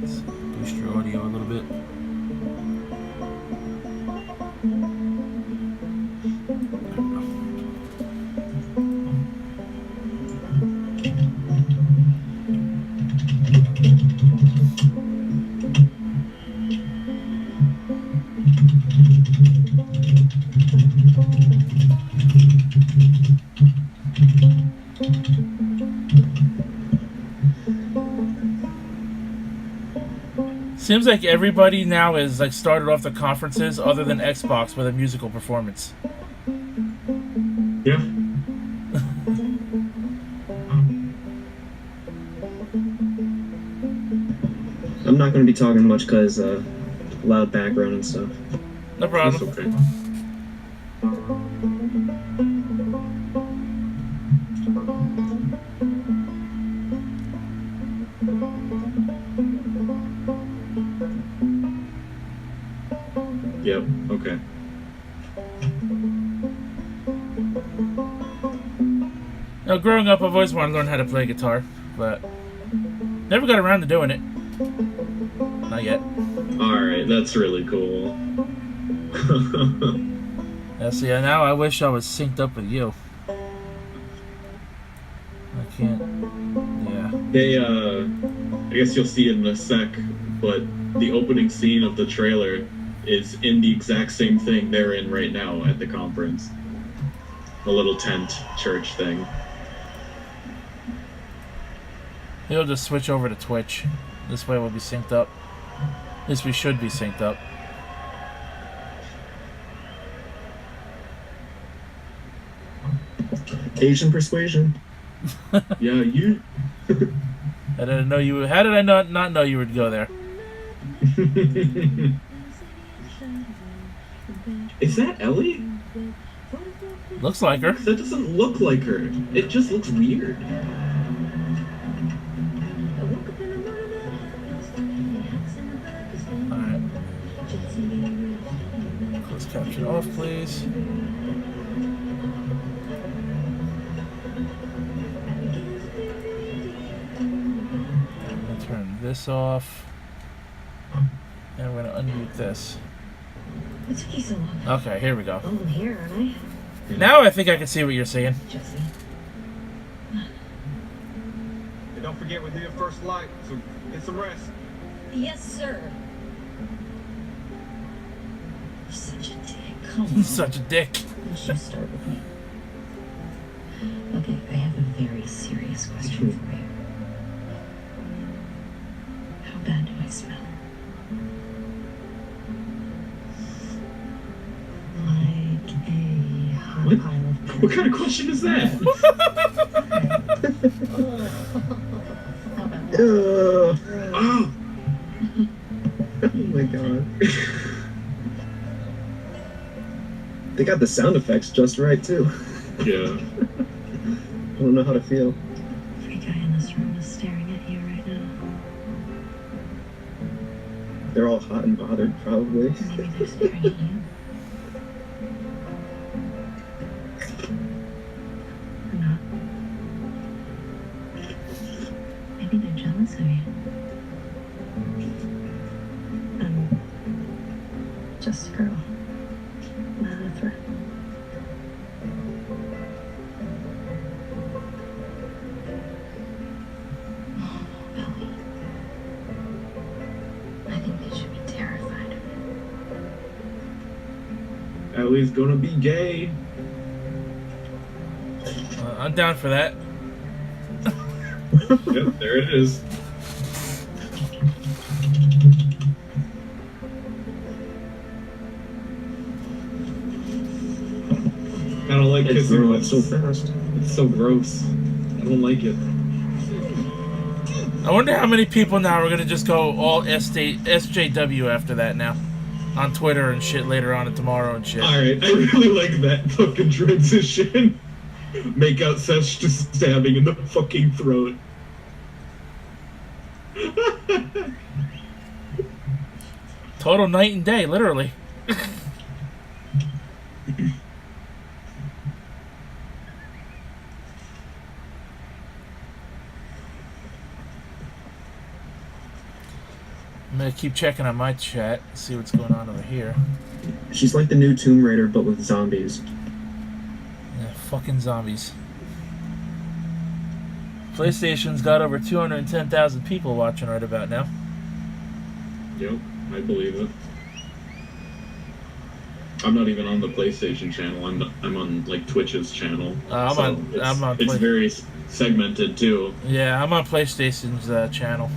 Let's boost your audio a little bit. Seems like everybody now is like started off the conferences other than Xbox with a musical performance. Yeah. I'm not going to be talking much because loud background and stuff. No problem. That's okay. Yep, okay. Now, growing up, I've always wanted to learn how to play guitar, but never got around to doing it. Not yet. Alright, that's really cool. Yeah, see, now I wish I was synced up with you. I can't. Yeah. They, I guess you'll see it in a sec, but the opening scene of the trailer is in the exact same thing they're in right now at the conference. A little tent church thing. He'll just switch over to Twitch. This way we'll be synced up. At least we should be synced up. Asian persuasion. Yeah, you... I didn't know you. How did I not know you would go there? Is that Ellie? Looks like her. That doesn't look like her. It just looks weird. Alright. Close caption off, please. I'm gonna turn this off. And we're gonna unmute this. It took you so long. Okay, here we go. Oh, I'm here, aren't I? Now I think I can see what you're saying. Jesse. And don't forget we're here first light, so get some rest. Yes, sir. You're such a dick. Come on. Such a dick. You should start with me. Okay, I have a very serious question for you. How bad do I smell? Like a hot What? pile of What kind of question is that? How about that? Oh! Oh my god. They got the sound effects just right, too. Yeah. I don't know how to feel. Every guy in this room is staring at you right now. They're all hot and bothered, probably. Maybe they're staring at you. Or not. Maybe they're jealous of you. I'm just a girl, not a threat. Oh, Ellie. I think they should be terrified of you. Ellie's gonna be gay. I'm down for that. Yep, there it is. I don't like It's kissing growing lips. so fast. It's so gross. I don't like it. I wonder how many people now are gonna just go all SJW after that now, on Twitter and shit later on and tomorrow and shit. Alright, I really like that fucking transition. Make out Sesh just stabbing in the fucking throat. Total night and day, literally. I'm gonna keep checking on my chat, see what's going on over here. She's like the new Tomb Raider, but with zombies. Yeah, fucking zombies. PlayStation's got over 210,000 people watching right about now. Yep, I believe it. I'm not even on the PlayStation channel. I'm on like Twitch's channel. I'm on It's very segmented too. Yeah, I'm on PlayStation's channel.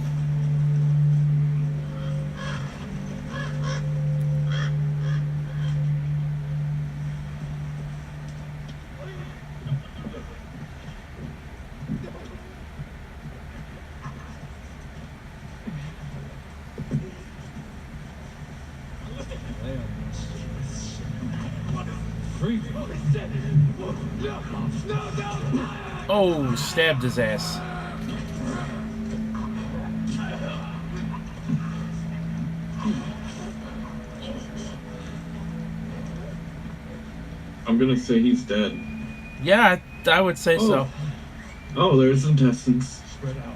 Oh, stabbed his ass. I'm gonna say he's dead. Yeah, I would say so. Oh, there's intestines.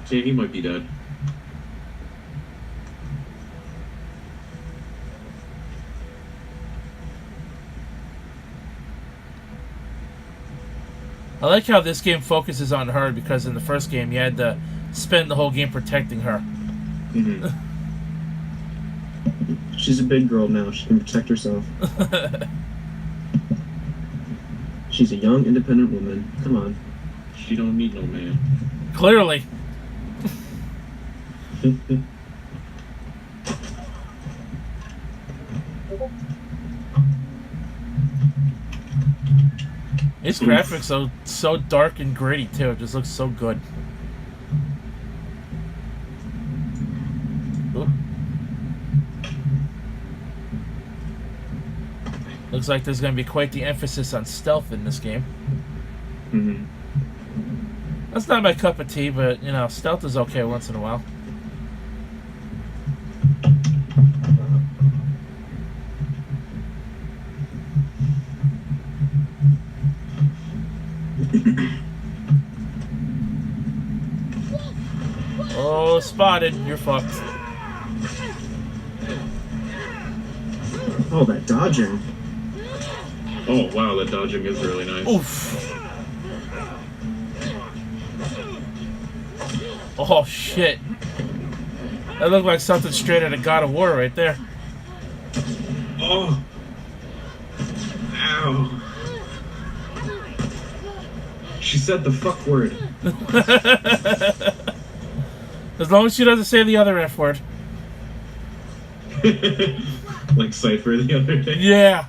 Yeah, he might be dead. I like how this game focuses on her because in the first game you had to spend the whole game protecting her. Mm-hmm. She's a big girl now. She can protect herself. She's a young, independent woman. Come on. She don't need no man. Clearly. Its graphics are so dark and gritty too. It just looks so good. Ooh. Looks like there's going to be quite the emphasis on stealth in this game. Mm-hmm. That's not my cup of tea, but, you know, stealth is okay once in a while. Oh, spotted. You're fucked. Oh, that dodging. Oh, wow, that dodging is really nice. Oof. Oh, shit. That looked like something straight out of God of War right there. Oh. Ow. She said the fuck word. As long as she doesn't say the other F word. Like Cypher the other day. Yeah.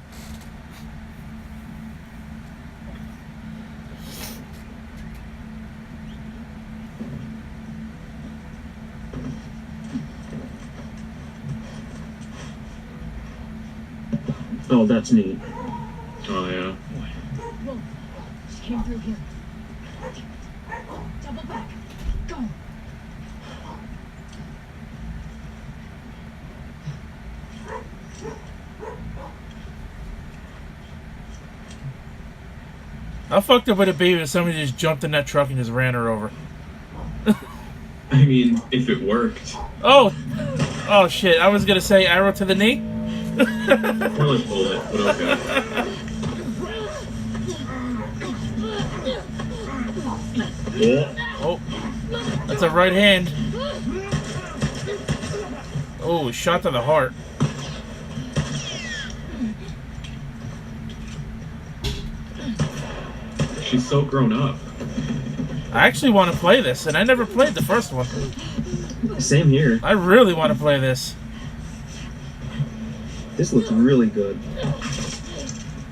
Oh, that's neat. Oh, yeah. Whoa. She came through here. Double back. Go. How fucked up would it be if somebody just jumped in that truck and just ran her over? I mean, if it worked. Oh! Oh shit, I was gonna say arrow to the knee? More like bullet, but okay. Oh. That's a right hand. Oh, shot to the heart. She's so grown up. I actually want to play this, and I never played the first one. Same here. I really want to play this. This looks really good.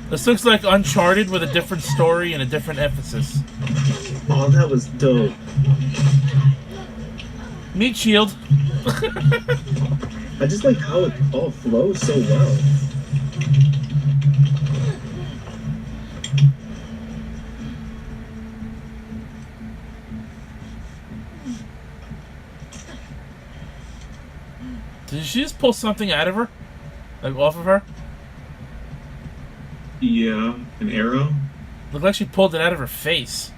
This looks like Uncharted with a different story and a different emphasis. Oh, that was dope. Meat shield. I just like how it all flows so well. Did she just pull something out of her? Like off of her? Yeah, an arrow. Looked like she pulled it out of her face.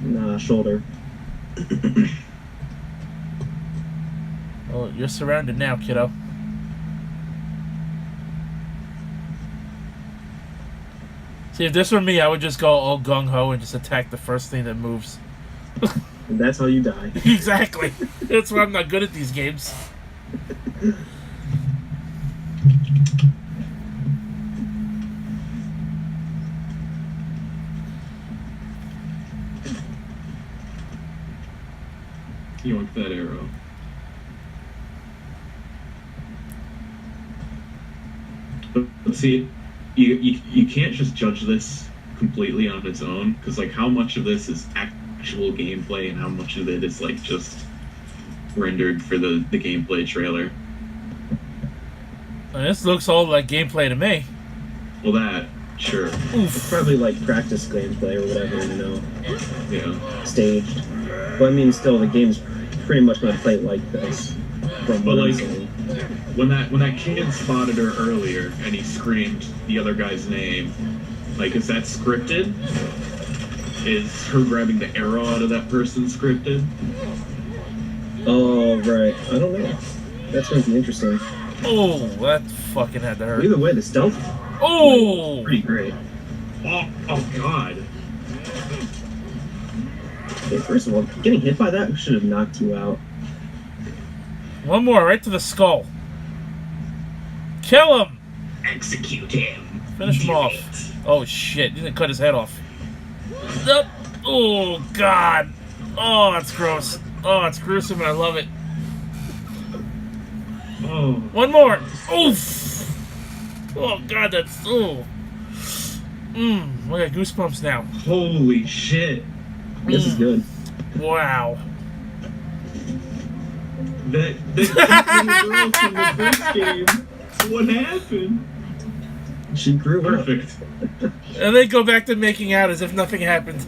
Nah, shoulder. Oh, you're surrounded now, kiddo. See, if this were me, I would just go all gung-ho and just attack the first thing that moves. And that's how you die. Exactly. That's why I'm not good at these games. You want that arrow. But see, you can't just judge this completely on its own, because like how much of this is actual gameplay and how much of it is like just rendered for the gameplay trailer. And this looks all like gameplay to me. Well, that, sure. It's probably like practice gameplay or whatever, you know, Yeah. staged. But I mean, still, the game's pretty much gonna play like this. From But what I'm like, saying. when that kid spotted her earlier and he screamed the other guy's name, like, is that scripted? Is her grabbing the arrow out of that person scripted? Oh, right. I don't know. That's gonna be interesting. Oh, that fucking had to hurt. Either way, the stealth Oh! is pretty great. Oh God. Okay, first of all, getting hit by that should have knocked you out. One more, right to the skull. Kill him! Execute him. Finish him off. Oh shit, he's gonna cut his head off. Nope. Oh god. Oh, that's gross. Oh, it's gruesome and I love it. Oh. One more. Oof. Oh god, that's I got goosebumps now. Holy shit. This is good. Wow. That girl from the first game. What happened? She grew up. Perfect. And they go back to making out as if nothing happened.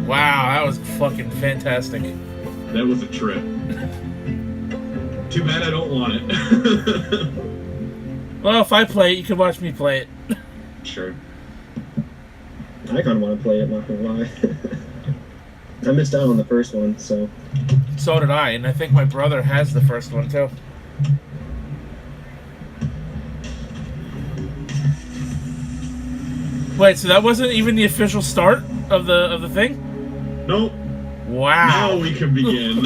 Wow, that was fucking fantastic. That was a trip. Too bad I don't want it. Well, if I play it, you can watch me play it. Sure. I kind of want to play it, not gonna lie. I missed out on the first one, so. So did I, and I think my brother has the first one too. Wait, so that wasn't even the official start of the thing? Nope. Wow. Now we can begin.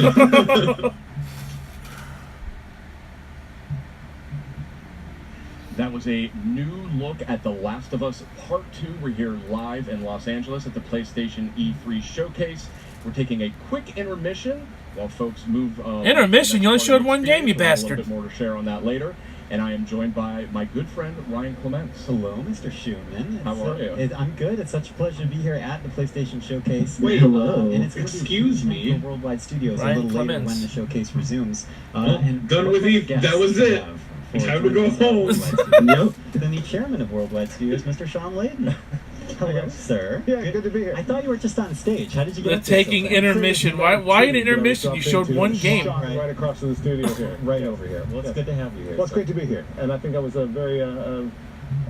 That was a new look at The Last of Us Part 2. We're here live in Los Angeles at the PlayStation E3 Showcase. We're taking a quick intermission while folks move... Intermission? You only showed one game, you We'll have bastard. A little bit more to share on that later. And I am joined by my good friend, Ryan Clements. Hello, Mr. Schumann. How are you? I'm good. It's such a pleasure to be here at the PlayStation Showcase. Wait, hello. And it's going to Excuse be me? for Worldwide Studios Ryan a little later Clements. when the showcase resumes. Done what with kind you. of guests That was do we it. have for Time to go joining us at home. Worldwide Studios? Yep. Then the chairman of Worldwide Studios, Mr. Sean Layden. Hello, sir. Yeah, good to be here. I thought you were just on stage. How did you get They're up there so taking fast? intermission. Why an intermission? You showed one game. Right across from the studio here, right over here. Well, it's good to have you here. Well, it's sir. great to be here, and I think that was a very. And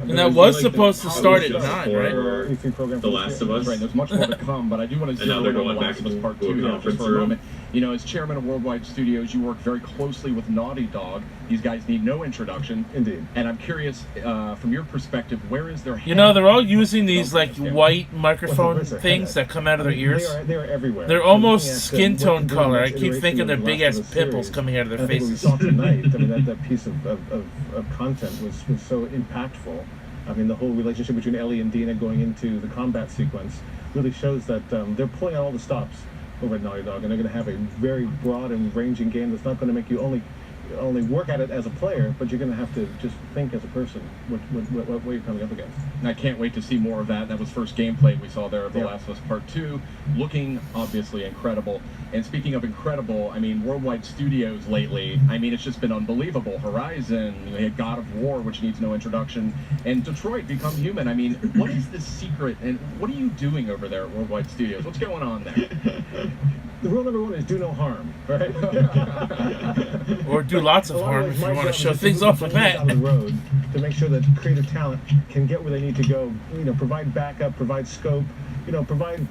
that was supposed to start at 9, right? E3 program. The Last of Us. Right, there's much more to come, but I do want to And now zero they're in on going The back Last of Us to Part a 2 here just conference for a room. moment. You know, as chairman of Worldwide Studios, you work very closely with Naughty Dog. These guys need no introduction. Indeed. And I'm curious, from your perspective, where is their hand? You know, they're all using these like white microphone Where's their things head? that come out of their ears. They are everywhere. They're You're almost looking at, skin what tone they're doing color. I next keep iteration thinking of they're the big Last ass of Us pimples series. coming out of their I think what we faces. saw tonight, I mean, that piece of content was so impactful. I mean, the whole relationship between Ellie and Dina going into the combat sequence really shows that they're pulling out all the stops over at Naughty Dog, and they're going to have a very broad and ranging game that's not going to make you only work at it as a player, but you're going to have to just think as a person what you're coming up against. And I can't wait to see more of that. That was first gameplay we saw there of The Last of Us Part 2, looking obviously incredible. And speaking of incredible, I mean, Worldwide Studios lately, I mean, it's just been unbelievable. Horizon, you had God of War, which needs no introduction, and Detroit Become Human. I mean, what is the secret, and what are you doing over there at Worldwide Studios? What's going on there? The rule number one is do no harm, right? Or do lots of harm if you want to show things off with that. Down the road to make sure that creative talent can get where they need to go. You know, provide backup, provide scope. You know, provide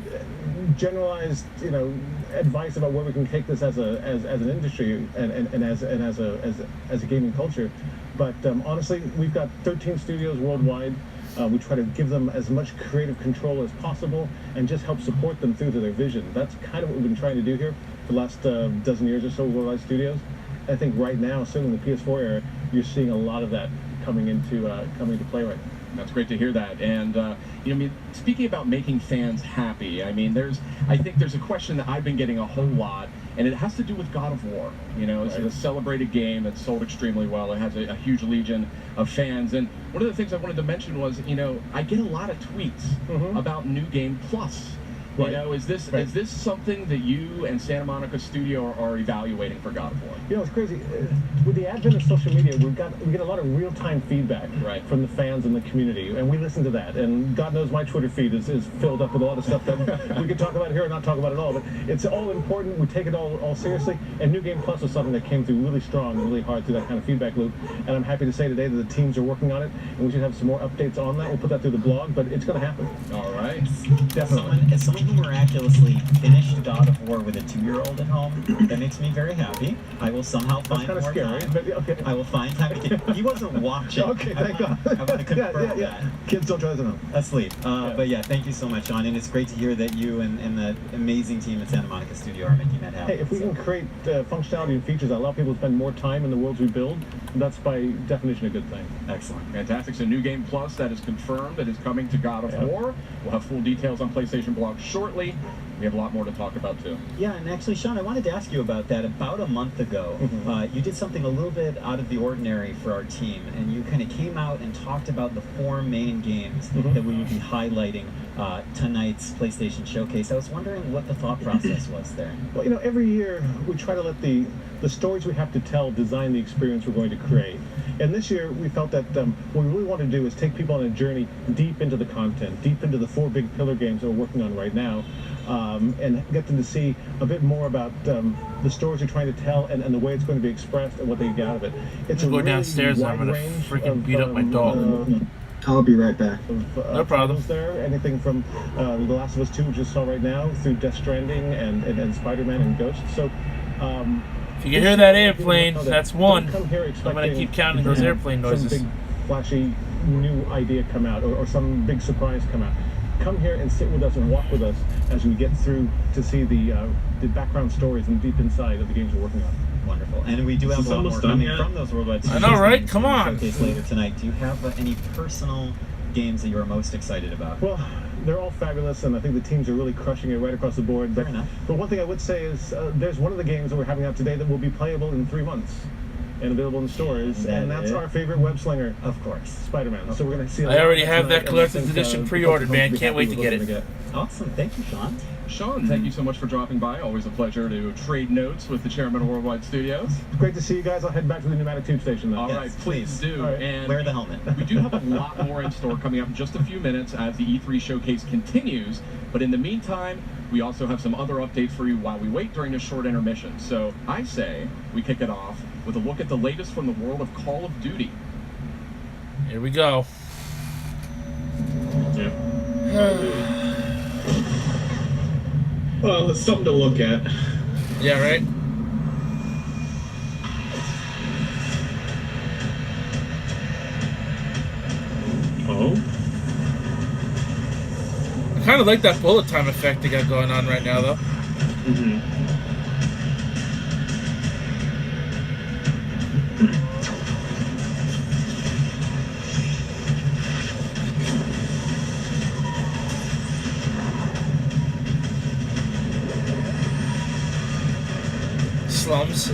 generalized, you know, advice about where we can take this as an industry and as a gaming culture. But honestly, we've got 13 studios worldwide. We try to give them as much creative control as possible and just help support them through to their vision. That's kind of what we've been trying to do here for the last dozen years or so with Worldwide Studios. I think right now, certainly in the PS4 era, you're seeing a lot of that coming into play right now. That's great to hear that. And, you know, I mean, speaking about making fans happy, I mean, I think there's a question that I've been getting a whole lot, and it has to do with God of War. You know, it's a celebrated game that's sold extremely well. It has a huge legion of fans. And one of the things I wanted to mention was, you know, I get a lot of tweets about New Game Plus. You know, is this something that you and Santa Monica Studio are evaluating for God of War? You know, it's crazy. With the advent of social media, we get a lot of real-time feedback from the fans and the community, and we listen to that. And God knows my Twitter feed is filled up with a lot of stuff that we could talk about here or not talk about at all. But it's all important. We take it all seriously. And New Game Plus is something that came through really strong and really hard through that kind of feedback loop. And I'm happy to say today that the teams are working on it, and we should have some more updates on that. We'll put that through the blog, but it's going to happen. All right. Definitely. As someone who miraculously finished God of War with a 2-year-old at home, that makes me very happy. I will somehow find That's more kind of time. scary, but okay. I will find time to get. He wasn't watching. Okay, thank God. I want to confirm Yeah. Kids don't try this at home. Asleep. But yeah, thank you so much, Sean. And it's great to hear that you and the amazing team at Santa Monica Studio are making that happen. Hey, if we can create functionality and features that allow people to spend more time in the worlds we build, that's by definition a good thing. Excellent. Fantastic. So New Game Plus, that is confirmed. That is coming to God of War. We'll have full details on PlayStation Blog shortly. We have a lot more to talk about, too. Yeah, and actually, Sean, I wanted to ask you about that. About a month ago, you did something a little bit out of the ordinary for our team, and you kind of came out and talked about the 4 main games that we would be highlighting tonight's PlayStation Showcase. I was wondering what the thought process was there. Well, you know, every year we try to let the stories we have to tell design the experience we're going to create. And this year we felt that what we really want to do is take people on a journey deep into the content, deep into the 4 big pillar games that we're working on right now, and get them to see a bit more about the stories you're trying to tell and the way it's going to be expressed and what they get out of it. It's I'm a going really downstairs and I'm wide going to range freaking of, beat up my dog. I'll be right back. No problem. There, anything from The Last of Us 2, which you saw right now, through Death Stranding and Spider-Man and Ghost. So, if you can hear that airplane, that's one. I'm going to keep counting those airplane noises. Some big, flashy, new idea come out, or some big surprise come out. Come here and sit with us and walk with us as we get through to see the background stories and deep inside of the games we're working on. Wonderful. And we do have a lot more coming from those Worldwide Studios. I know, right? Come on. Showcase later tonight. Do you have any personal games that you are most excited about? Well, they're all fabulous, and I think the teams are really crushing it right across the board. Fair enough. But one thing I would say is there's one of the games that we're having out today that will be playable in 3 months and available in stores, and that's our favorite web slinger, of course, Spider-Man. So we're going to see. I already have that collector's edition pre-ordered, man. Can't wait to get it. Awesome. Thank you, Sean. Sean, thank you so much for dropping by. Always a pleasure to trade notes with the chairman of Worldwide Studios. Great to see you guys. I'll head back to the pneumatic tube station now. All right, please do. Right. And wear the helmet. We do have a lot more in store coming up in just a few minutes as the E3 showcase continues. But in the meantime, we also have some other updates for you while we wait during this short intermission. So I say we kick it off with a look at the latest from the world of Call of Duty. Here we go. Well, it's something to look at. Yeah, right? Oh? I kind of like that bullet time effect they got going on right now, though. Mm-hmm. Slums.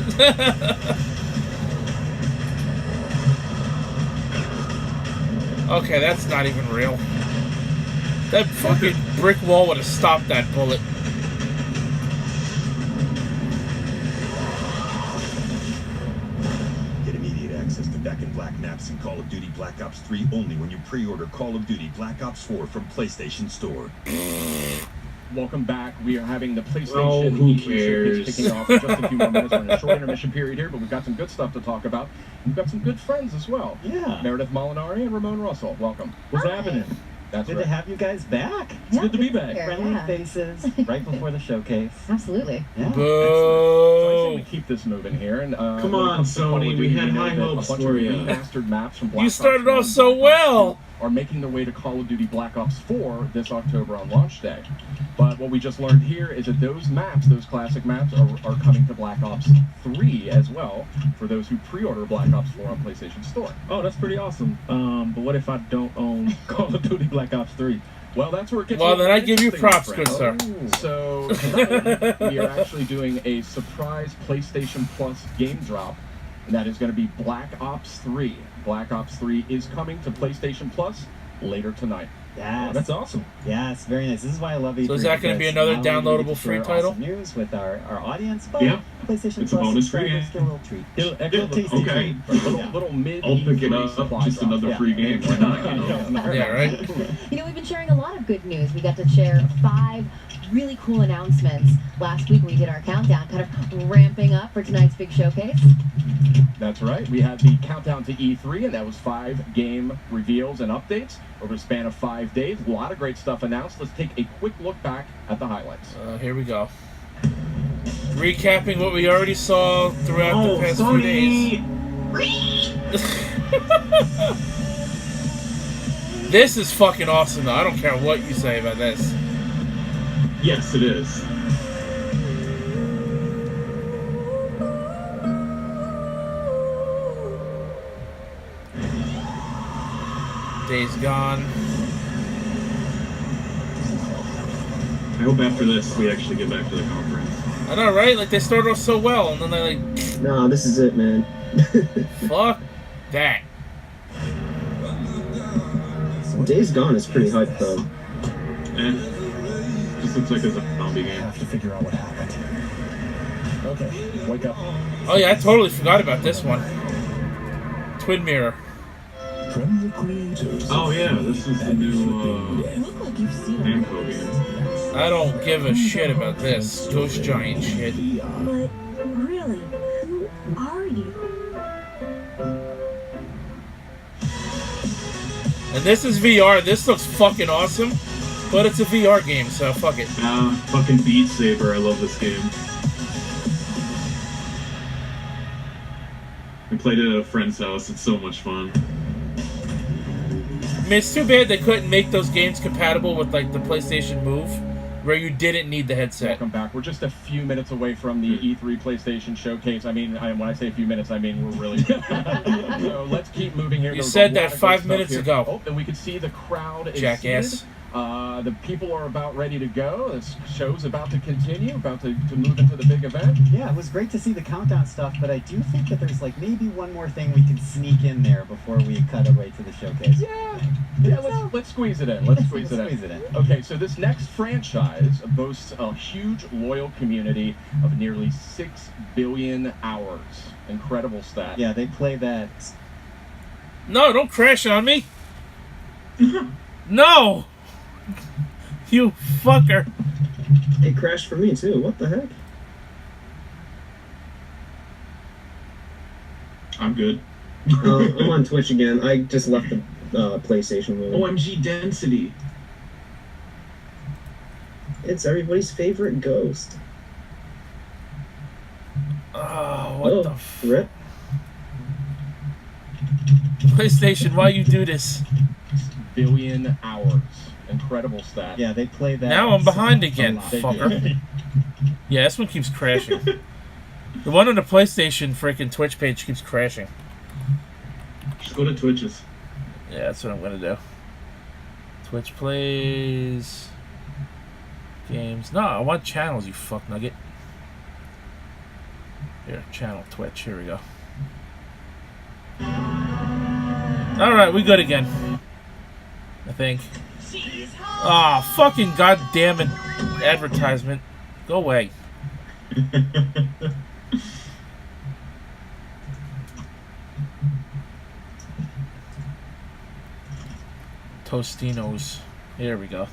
Okay, that's not even real. That fucking brick wall would have stopped that bullet. Get immediate access to Back in Black maps in Call of Duty Black Ops 3 only when you pre-order Call of Duty Black Ops 4 from PlayStation Store. Welcome back. We are having the PlayStation Oh, who E3 showcase cares? kicking off in just a few more minutes. We're in a short intermission period here, but we've got some good stuff to talk about. We've got some good friends as well. Yeah. Meredith Molinari and Ramon Russell. Welcome. What's Hi. happening? That's Good right. to have you guys back. It's good to be back. Here, Friendly yeah. faces right before the showcase. Absolutely. Yeah. So I say Boo. we keep this moving here. And Come when it on, comes to Call of Sony, Duty, we had know high that hopes a bunch for of ya. remastered maps from Black You Ops started 1 off so and Black Ops well. 2 are making their way to Call of Duty Black Ops 4 this October on launch day. But what we just learned here is that those maps, those classic maps, are coming to Black Ops 3 as well for those who pre-order Black Ops 4 on PlayStation Store. Oh, that's pretty awesome. But what if I don't own Call of Duty Black Ops 3? Well, that's where it gets. Well, a then little I give you interesting, props, my good friend. sir. So tonight, we are actually doing a surprise PlayStation Plus game drop, and that is going to be Black Ops 3. Black Ops 3 is coming to PlayStation Plus later tonight. Yes. That's awesome. Yes, very nice. This is why I love E3. So is that gonna be because another not only do we downloadable get to free share title? awesome news with our audience, but Yeah. PlayStation It's a Plus bonus free subscribers game. get a little treat. It'll echo Little tasty Okay. treat. Little, Yeah. little mid I'll pick it E3 up, supply just drop. another Yeah. free game. Why not? You know? Yeah, right? You know, we've been sharing a lot of good news. We got to share 5 really cool announcements last week when we did our countdown, kind of ramping up for tonight's big showcase. That's right. We had the countdown to E3, and that was 5 game reveals and updates over a span of 5 days. A lot of great stuff announced. Let's take a quick look back at the highlights. Here we go. Recapping what we already saw throughout Oh, the past few days. This is fucking awesome, though. I don't care what you say about this. Yes, it is. Days Gone. I hope after this we actually get back to the conference. I know, right? Like, they started off so well, and then they're like, No, this is it, man. fuck that. Days Gone is pretty hype, though. Just looks like a zombie game. Have to figure out what happened. Okay, wake up. Oh, yeah, I totally forgot about this one. Twin Mirror. From the creators. Oh yeah, this is the new You look like you've seen it. Namco game. I don't give a shit about this. Ghost Giant shit. But really, who are you? And this is VR. This looks fucking awesome. But it's a VR game, so fuck it. Fucking Beat Saber, I love this game. We played it at a friend's house, it's so much fun. I mean, it's too bad they couldn't make those games compatible with, like, the PlayStation Move, where you didn't need the headset. Welcome back. We're just a few minutes away from the E3 PlayStation Showcase. I mean, when I say a few minutes, I mean we're really... So let's keep moving here. You There was said a that lot of 5 good minutes stuff here. ago. Oh, and we can see the crowd is Jackass. seated. The people are about ready to go. This show's about to continue, about to move into the big event. Yeah, it was great to see the countdown stuff, but I do think that there's like maybe one more thing we can sneak in there before we cut away to the showcase. Yeah, let's squeeze it in. Let's squeeze it in. Okay, so this next franchise boasts a huge loyal community of nearly 6 billion hours. Incredible stat. Yeah, they play that. No, don't crash on me. No! You fucker. It crashed for me, too. What the heck? I'm good. I'm on Twitch again. I just left the PlayStation room. OMG Density. It's everybody's favorite ghost. What the rip. PlayStation, why you do this? Billion hours. Incredible stat. Yeah, they play that. Now I'm behind again, lot. fucker. Yeah, this one keeps crashing. The one on the PlayStation freaking Twitch page keeps crashing. Just go to Twitch's. Yeah, that's what I'm gonna do. Twitch plays games. No, I want channels, you fuck nugget. Here, channel Twitch. Here we go. Alright, we good again. I think. Ah, fucking goddamn it. Advertisement. Go away. Tostinos. Here we go.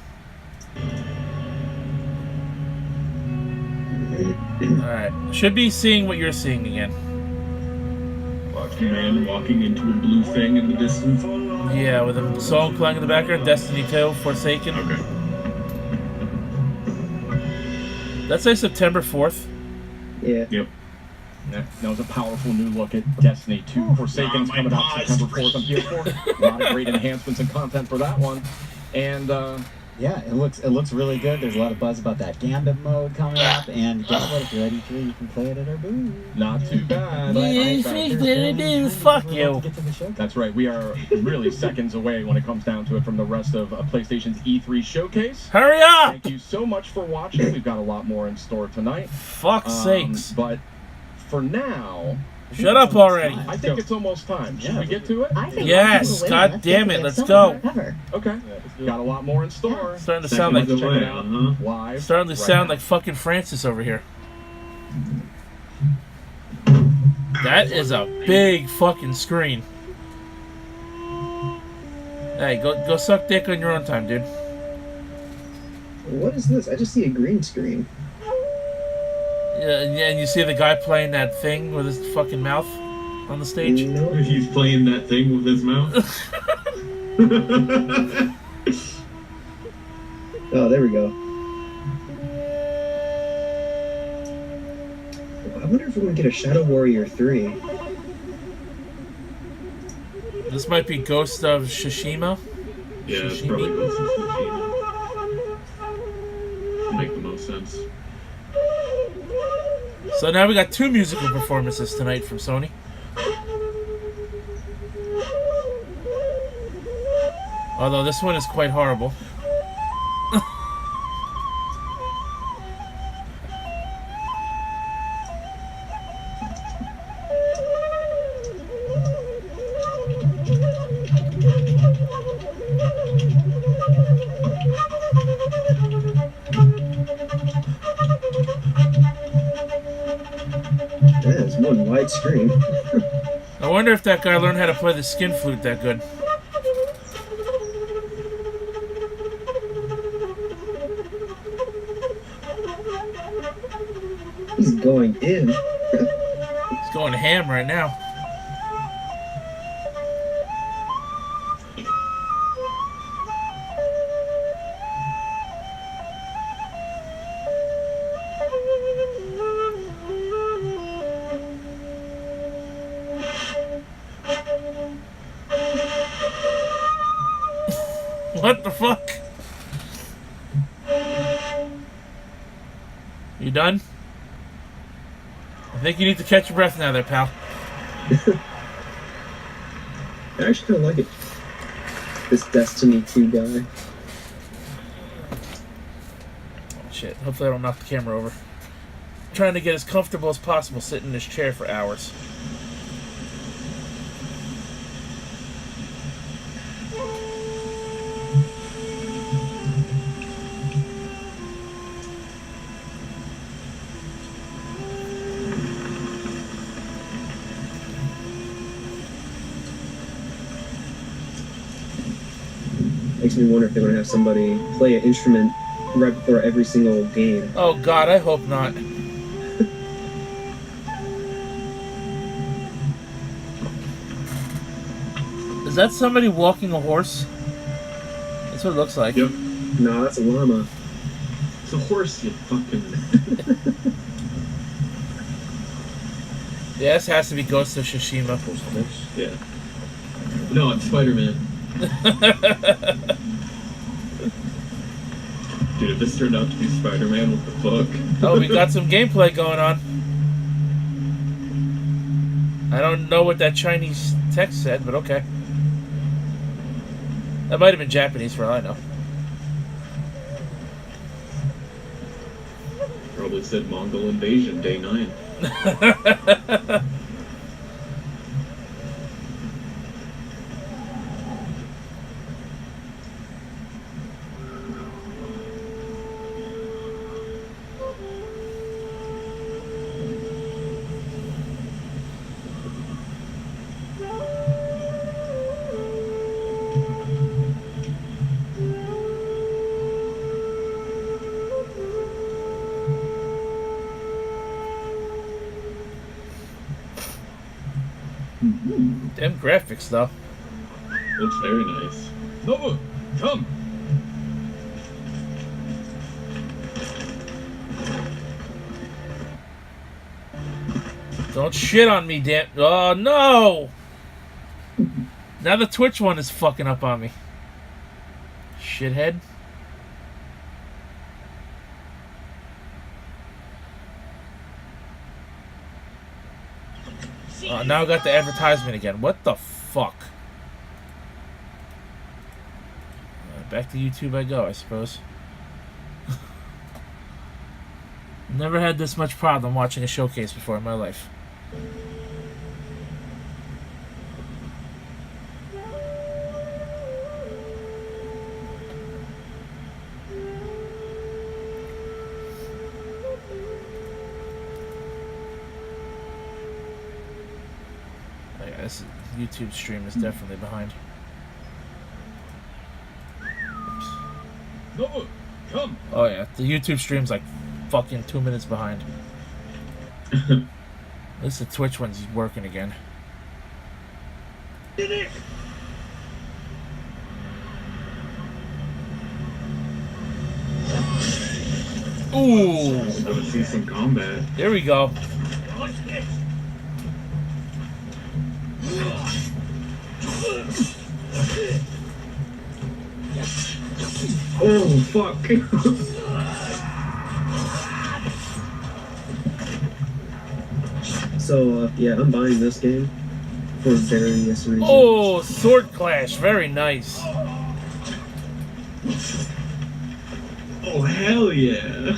Alright. Should be seeing what you're seeing again. Watch man walking into a blue thing in the distance. Yeah, with a song playing in the background. Destiny 2, Forsaken. Okay. That's like September 4th. Yeah. Yep. Yeah, that was a powerful new look at Destiny 2. Forsaken's coming out September 4th on PS4. A lot of great enhancements and content for that one. And Yeah, it looks really good. There's a lot of buzz about that Gambit mode coming up, and guess what? If you're ready to, you can play it at our booth. not too bad. Fuck you. That's right. We are really seconds away when it comes down to it from the rest of PlayStation's E3 showcase. Hurry up! Thank you so much for watching. We've got a lot more in store tonight. Fuck's sakes. But for now, Shut up already. I think it's almost time. Should we get to it? I think Yes, god damn it, let's go. Okay. Got a lot more in store. Starting to sound like Check it out live. starting to right sound now. like fucking Francis over here. That is a big fucking screen. Hey, go suck dick on your own time, dude. What is this? I just see a green screen. Yeah, and you see the guy playing that thing with his fucking mouth on the stage? No. He's playing that thing with his mouth. Oh, there we go. I wonder if we're gonna get a Shadow Warrior 3. This might be Ghost of Tsushima. Yeah, it's probably Ghost of Tsushima. Make the most sense. So now we got 2 musical performances tonight from Sony. Although this one is quite horrible. Yeah, it's one widescreen. I wonder if that guy learned how to play the skin flute that good. He's going in. He's going ham right now. What the fuck? You done? I think you need to catch your breath now there, pal. I actually kind of like it. This Destiny 2 guy. Oh, shit. Hopefully I don't knock the camera over. I'm trying to get as comfortable as possible sitting in this chair for hours. Makes me wonder if they're going to have somebody play an instrument right before every single game. Oh god, I hope not. Is that somebody walking a horse? That's what it looks like. Yep. No, that's a llama. It's a horse, you fucking... Yeah, this has to be Ghost of Tsushima. Yeah. No, it's Spider-Man. Dude, if this turned out to be Spider-Man, what the fuck? Oh, we got some gameplay going on. I don't know what that Chinese text said, but okay. That might have been Japanese for all I know. Probably said Mongol invasion, day 9. Damn graphics, though. Looks very nice. Nobu, come. Don't shit on me, damn. Oh, no! Now the Twitch one is fucking up on me. Shithead. Now I got the advertisement again. What the fuck? Back to YouTube I go, I suppose. Never had this much problem watching a showcase before in my life. This YouTube stream is definitely behind. Nobu, come. Oh yeah, the YouTube stream's like fucking 2 minutes behind. At least the Twitch one's working again. Ooh! I want to see some combat. There we go. Oh, fuck. So, yeah, I'm buying this game for various reasons. Oh, Sword Clash. Very nice. Oh, hell yeah.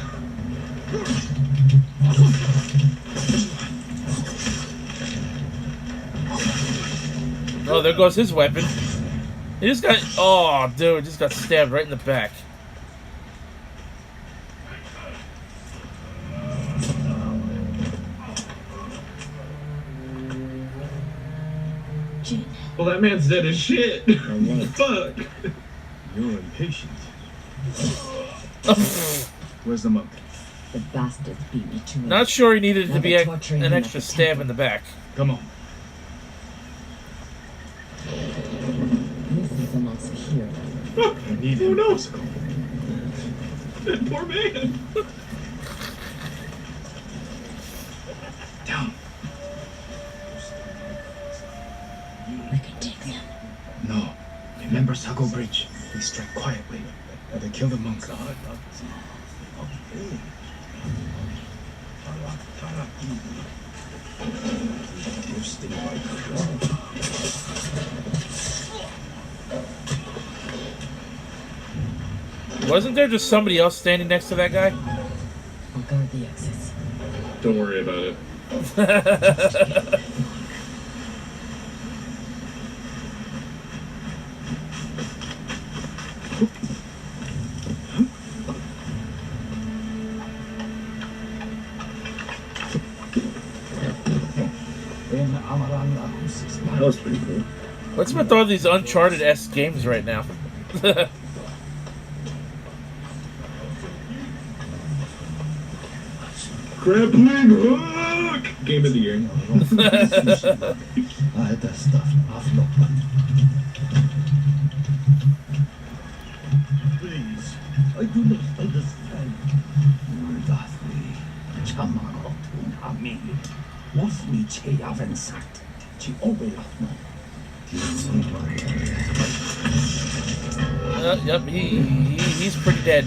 Oh, there goes his weapon. He just got... Oh, dude, just got stabbed right in the back. Well, that man's dead as shit. Fuck. You're impatient. Where's the monk? The bastards beat me to it. Not sure he needed to Now be they're an torturing him at extra the stab temple. in the back. Come on. This is amongst the heroes. I need Oh, him. no. That poor man. Down. We can take them. No. Remember Sago Bridge. We strike quietly. They kill the monk. Wasn't there just somebody else standing next to that guy? I'll guard the exits. Don't worry about it. That was pretty cool. What's with all these Uncharted-esque games right now? Grappling hook! Game of the year. Please. I do not understand. Yep, he's pretty dead.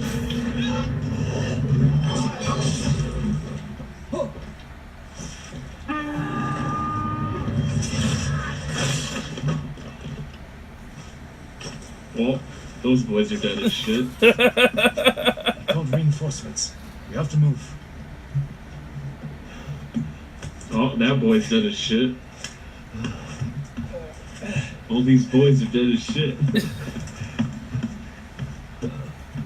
Well, those boys are dead as shit. Called reinforcements. We have to move. Oh, that boy's dead as shit. All these boys are dead as shit.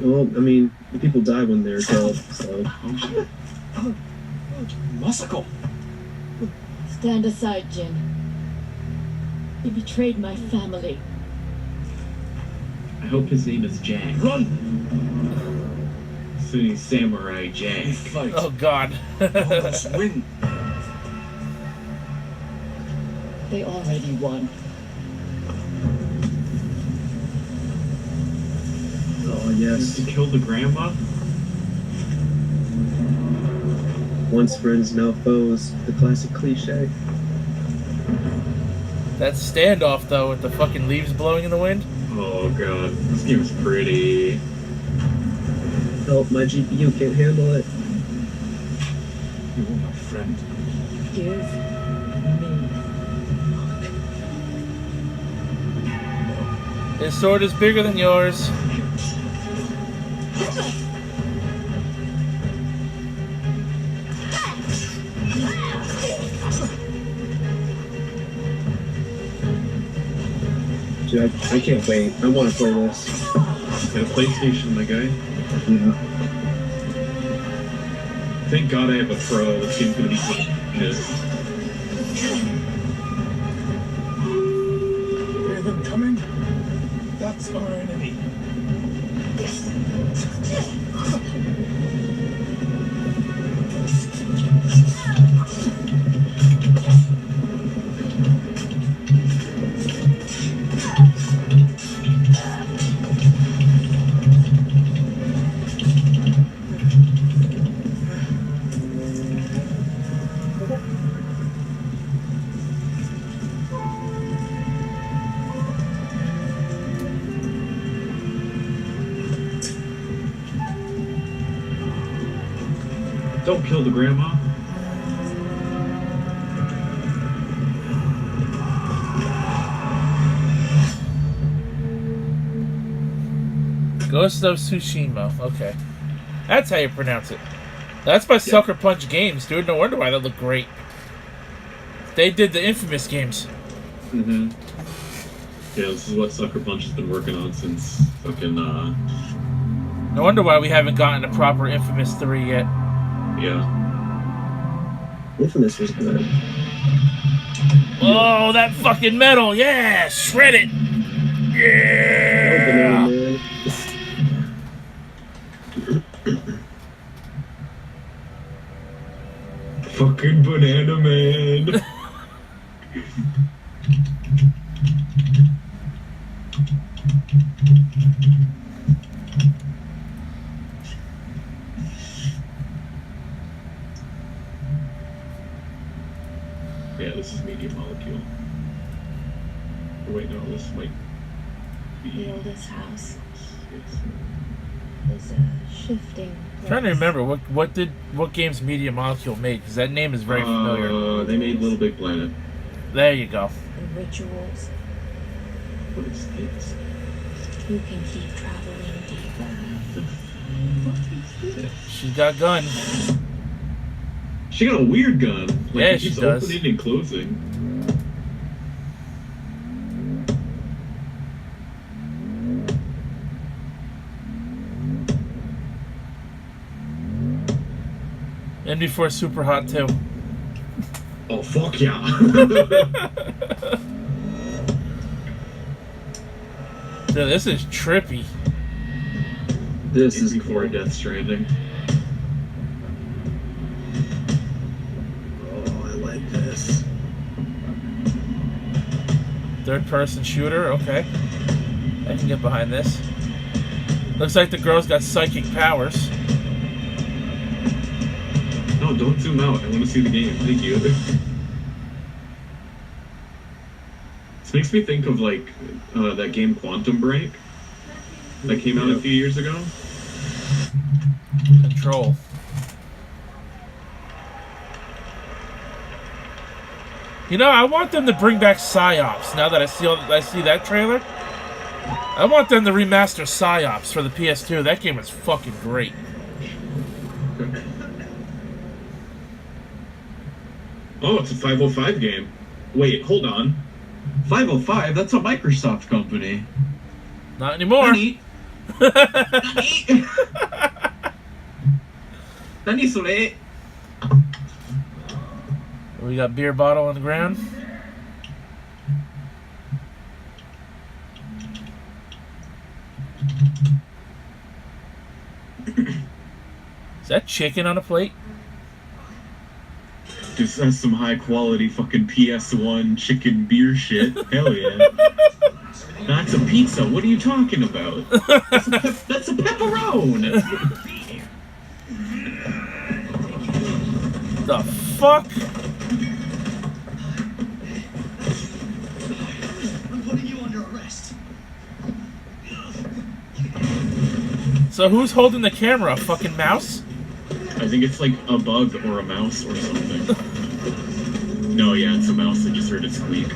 Well, I mean, the people die when they're killed, so. Oh shit. Masako! Stand aside, Jin. He betrayed my family. I hope his name is Jack. Run! Sunni Samurai Jack. Fight. Oh God. Almost win. They already won. Oh, yes. To kill the grandma? Once friends, now foes. The classic cliche. That standoff though, with the fucking leaves blowing in the wind. Oh god, this game is pretty. Help, my GPU can't handle it. You were my friend. Give me. His sword is bigger than yours. Dude, I can't wait. I want to play this. Got a PlayStation, my guy. Yeah. Thank God I have a Pro. This game's gonna be just. Hear them coming? That's our enemy. Don't kill the grandma. Ghost of Tsushima. Okay. That's how you pronounce it. That's by Sucker Punch Games, dude. No wonder why that looked great. They did the Infamous games. Mm-hmm. Yeah, this is what Sucker Punch has been working on since fucking, No wonder why we haven't gotten a proper Infamous 3 yet. yeah. Infamous was good. Oh, that fucking metal! Yeah! Shred it! Yeah! Fucking Banana Man. Yeah, this is Media Molecule. Oh, wait, no, this might be. The oldest house Yes. is shifting. I'm trying to remember what games Media Molecule made, because that name is very familiar. They made Little Big Planet. There you go. And rituals. What is this? You can keep traveling deeper. She's got gun. She got a weird gun. Like, Yeah, it she keeps does. opening and closing. And before Super Hot 2. Oh, fuck yeah. Dude, this is trippy. This is before cool. Death Stranding. Oh, I like this. Third person shooter, okay. I can get behind this. Looks like the girl's got psychic powers. No, don't zoom out. I want to see the game. Thank you. This makes me think of like that game Quantum Break that came out a few years ago. Control. You know, I want them to bring back PsyOps. Now that I see that trailer, I want them to remaster PsyOps for the PS2. That game was fucking great. Oh, it's a 505 game. Wait, hold on. 505? That's a Microsoft company. Not anymore. Nani? Nani sore? We got beer bottle on the ground. Is that chicken on a plate? Just has some high quality fucking PS1 chicken beer shit. Hell yeah. That's a pizza. What are you talking about? That's a pepperoni. The fuck? I'm putting you under arrest. So who's holding the camera? A fucking mouse? I think it's like a bug or a mouse or something. No, yeah, it's a mouse. I just heard it squeak.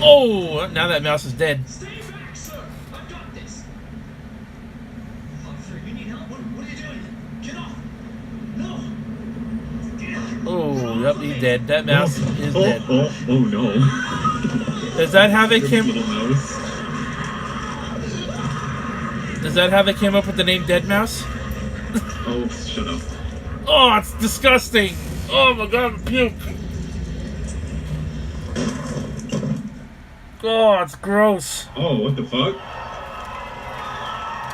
Oh, now that mouse is dead. Stay back, sir. I've got this. Officer, you need help? What are you doing? Get off. No. Oh, yep, he's dead. That mouse is dead. Oh no. Is that how they came? Little mouse. Is that how they came up with the name Dead Mouse? Oh, shut up. Oh, it's disgusting. Oh my god, puke. Oh, it's gross. Oh, what the fuck?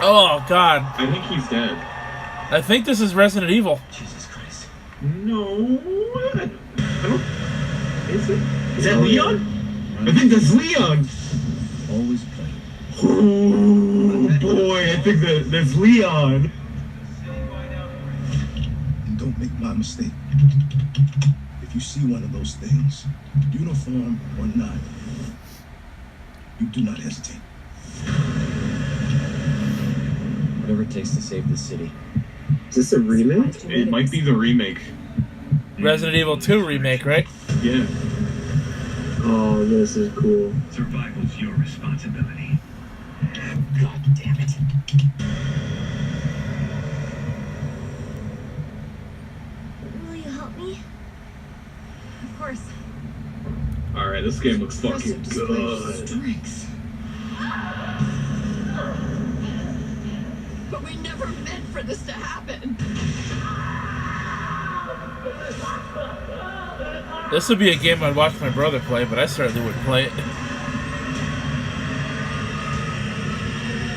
Oh god. I think he's dead. I think this is Resident Evil. Jesus Christ. No. I don't. Is it? Is that Leon? I think that's Leon. Always play. Oh boy, I think that's Leon. And don't make my mistake. If you see one of those things, uniform or not, you do not hesitate. Whatever it takes to save the city. Is this a remake? It might be the remake. Resident Evil 2 remake, right? Yeah. Oh, this is cool. Survival's your responsibility. God damn it. Will you help me? Of course. Alright, this game looks fucking good. Strengths. But we never meant for this to happen. This would be a game I'd watch my brother play, but I certainly wouldn't play it.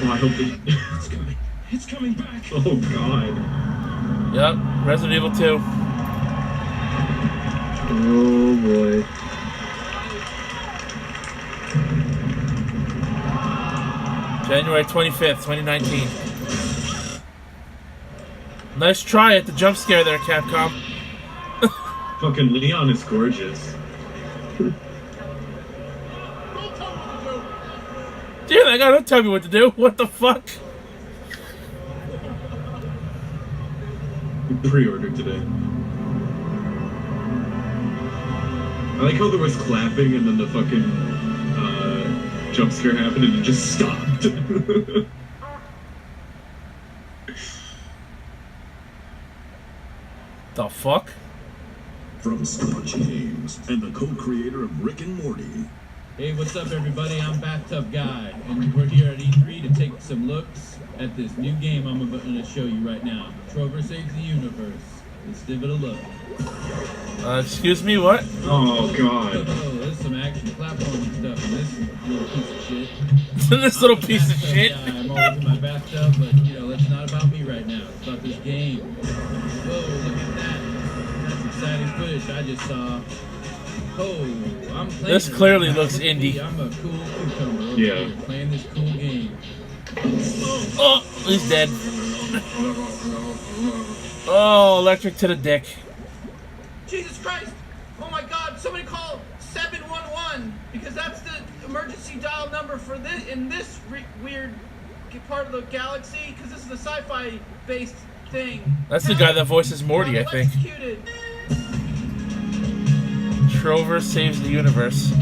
Oh, I hope it... It's coming. It's coming back. Oh god. Yep, Resident Evil 2. Oh boy. January 25th, 2019. Nice try at the jump scare there, Capcom. Fucking Leon is gorgeous. Dude, I gotta tell me what to do. What the fuck? Pre-ordered today. I like how there was clapping and then the fucking jump scare happened and it just stopped. The fuck? From Squatch Games and the co-creator of Rick and Morty. Hey, what's up, everybody? I'm Bathtub Guy, and we're here at E3 to take some looks at this new game I'm going to show you right now. Trover Saves the Universe. Let's give it a look. Excuse me, what? Oh god. Oh, there's some action platforming stuff in this little piece of shit. This little piece of shit. Guy. I'm always in my bathtub, but, you know, it's not about me right now. It's about this game. Whoa, look at that. That's exciting footage I just saw. Oh, I'm playing This clearly looks indie. I'm a cool cucumber over Yeah. here playing this cool game. Oh, he's dead. Oh, electric to the dick. Jesus Christ! Oh my God! Somebody call 711 because that's the emergency galaxy dial number for this in this weird part of the galaxy? Because this is a sci-fi based thing. That's the guy that voices Morty, I think. Executed. Trover saves the universe.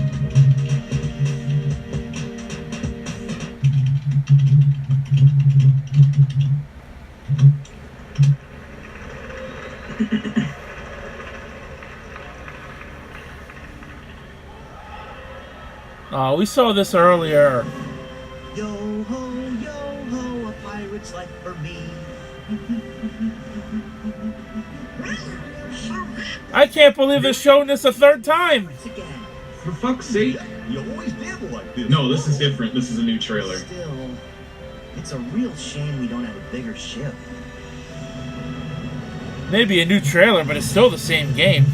Oh, we saw this earlier. Yo ho, a pirate's life for me. I can't believe they're showing this a third time. For fuck's sake. You always did like this. No, this is different. This is a new trailer. Still, it's a real shame we don't have a bigger ship. Maybe a new trailer, but it's still the same game.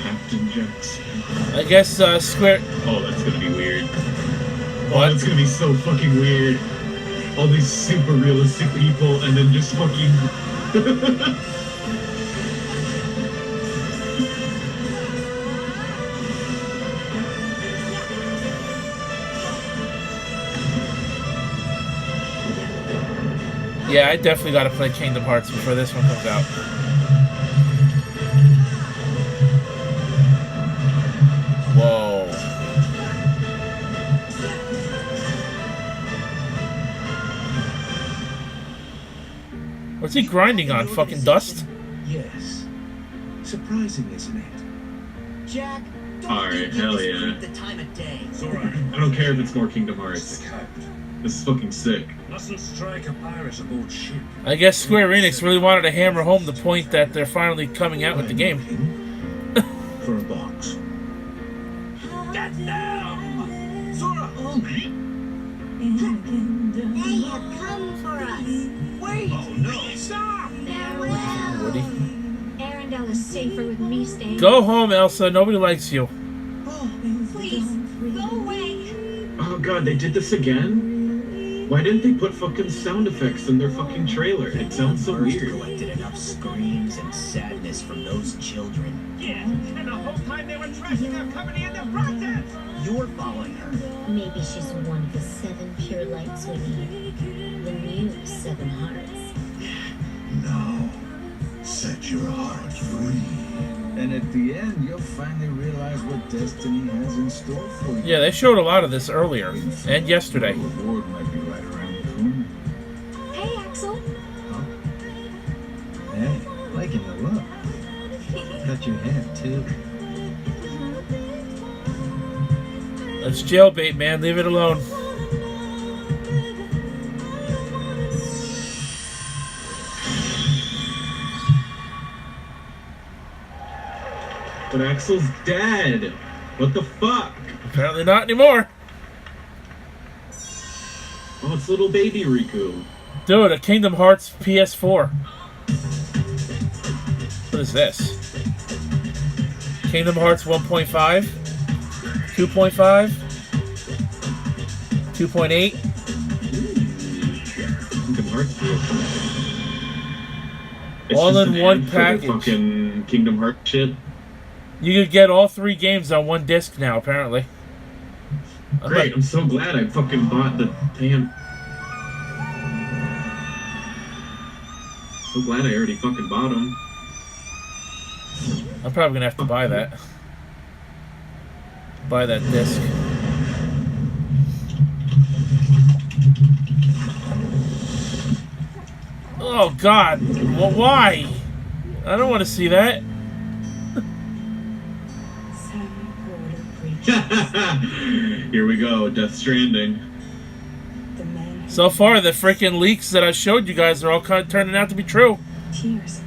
Captain Jackson. I guess Square. Oh, that's gonna be weird. What? Oh, that's gonna be so fucking weird. All these super realistic people, and then just fucking. Yeah, I definitely got to play Kingdom Hearts before this one comes out. Whoa. What's he grinding on? Fucking dust? Yes. Surprising, isn't it? Jack, don't Alright, hell yeah. the time of day. It's alright. I don't care if it's more Kingdom Hearts. This is fucking sick. Mustn't strike a pirate aboard ship. I guess Square Enix really wanted to hammer home the point that they're finally coming out with the game. For a box. Get down! Sora! They have come for us. Wait! Oh no! Stop! Farewell. Woody. Arendelle is safer with me staying. Go home, Elsa. Nobody likes you. Please, go away. Oh god, they did this again? Why didn't they put fucking sound effects in their fucking trailer? It sounds so weird. Collected enough screams and sadness from those children. Yeah, and the whole time they were trashing our company in the process. You're following her. Maybe she's one of the 7 pure lights we need. The new 7 hearts. Now, set your heart free. And at the end, you'll finally realize what destiny has in store for you. Yeah, they showed a lot of this earlier and yesterday. The reward might be right around the corner. Hey, Axel. Huh? Hey, liking the look. Cut your hair, too. That's jailbait, man. Leave it alone. But Axel's dead. What the fuck? Apparently not anymore. Oh, it's little baby Riku. Dude, a Kingdom Hearts PS4. What is this? Kingdom Hearts 1.5? 2.5? 2.8? Kingdom Hearts. All just in an one ad for the package. Fucking Kingdom Hearts shit. You could get all 3 games on one disc now, apparently. Great, I'm so glad I fucking bought the damn. So glad I already fucking bought them. I'm probably gonna have to buy that. Buy that disc. Oh God! Well, why? I don't want to see that. Here we go, Death Stranding. So far, the freaking leaks that I showed you guys are all kind of turning out to be true. Tears.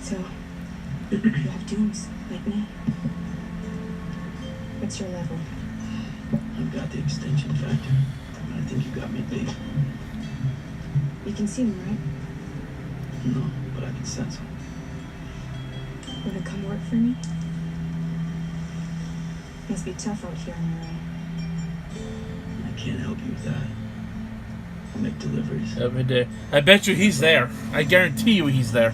So, you have dooms like me. What's your level? I've got the extension factor. I think you got me beat. You can see them, right? No, but I can sense them. Wanna come work for me? Must be tough out here in LA. I can't help you with that. I'll make deliveries. Every day. I bet you he's there. I guarantee you he's there.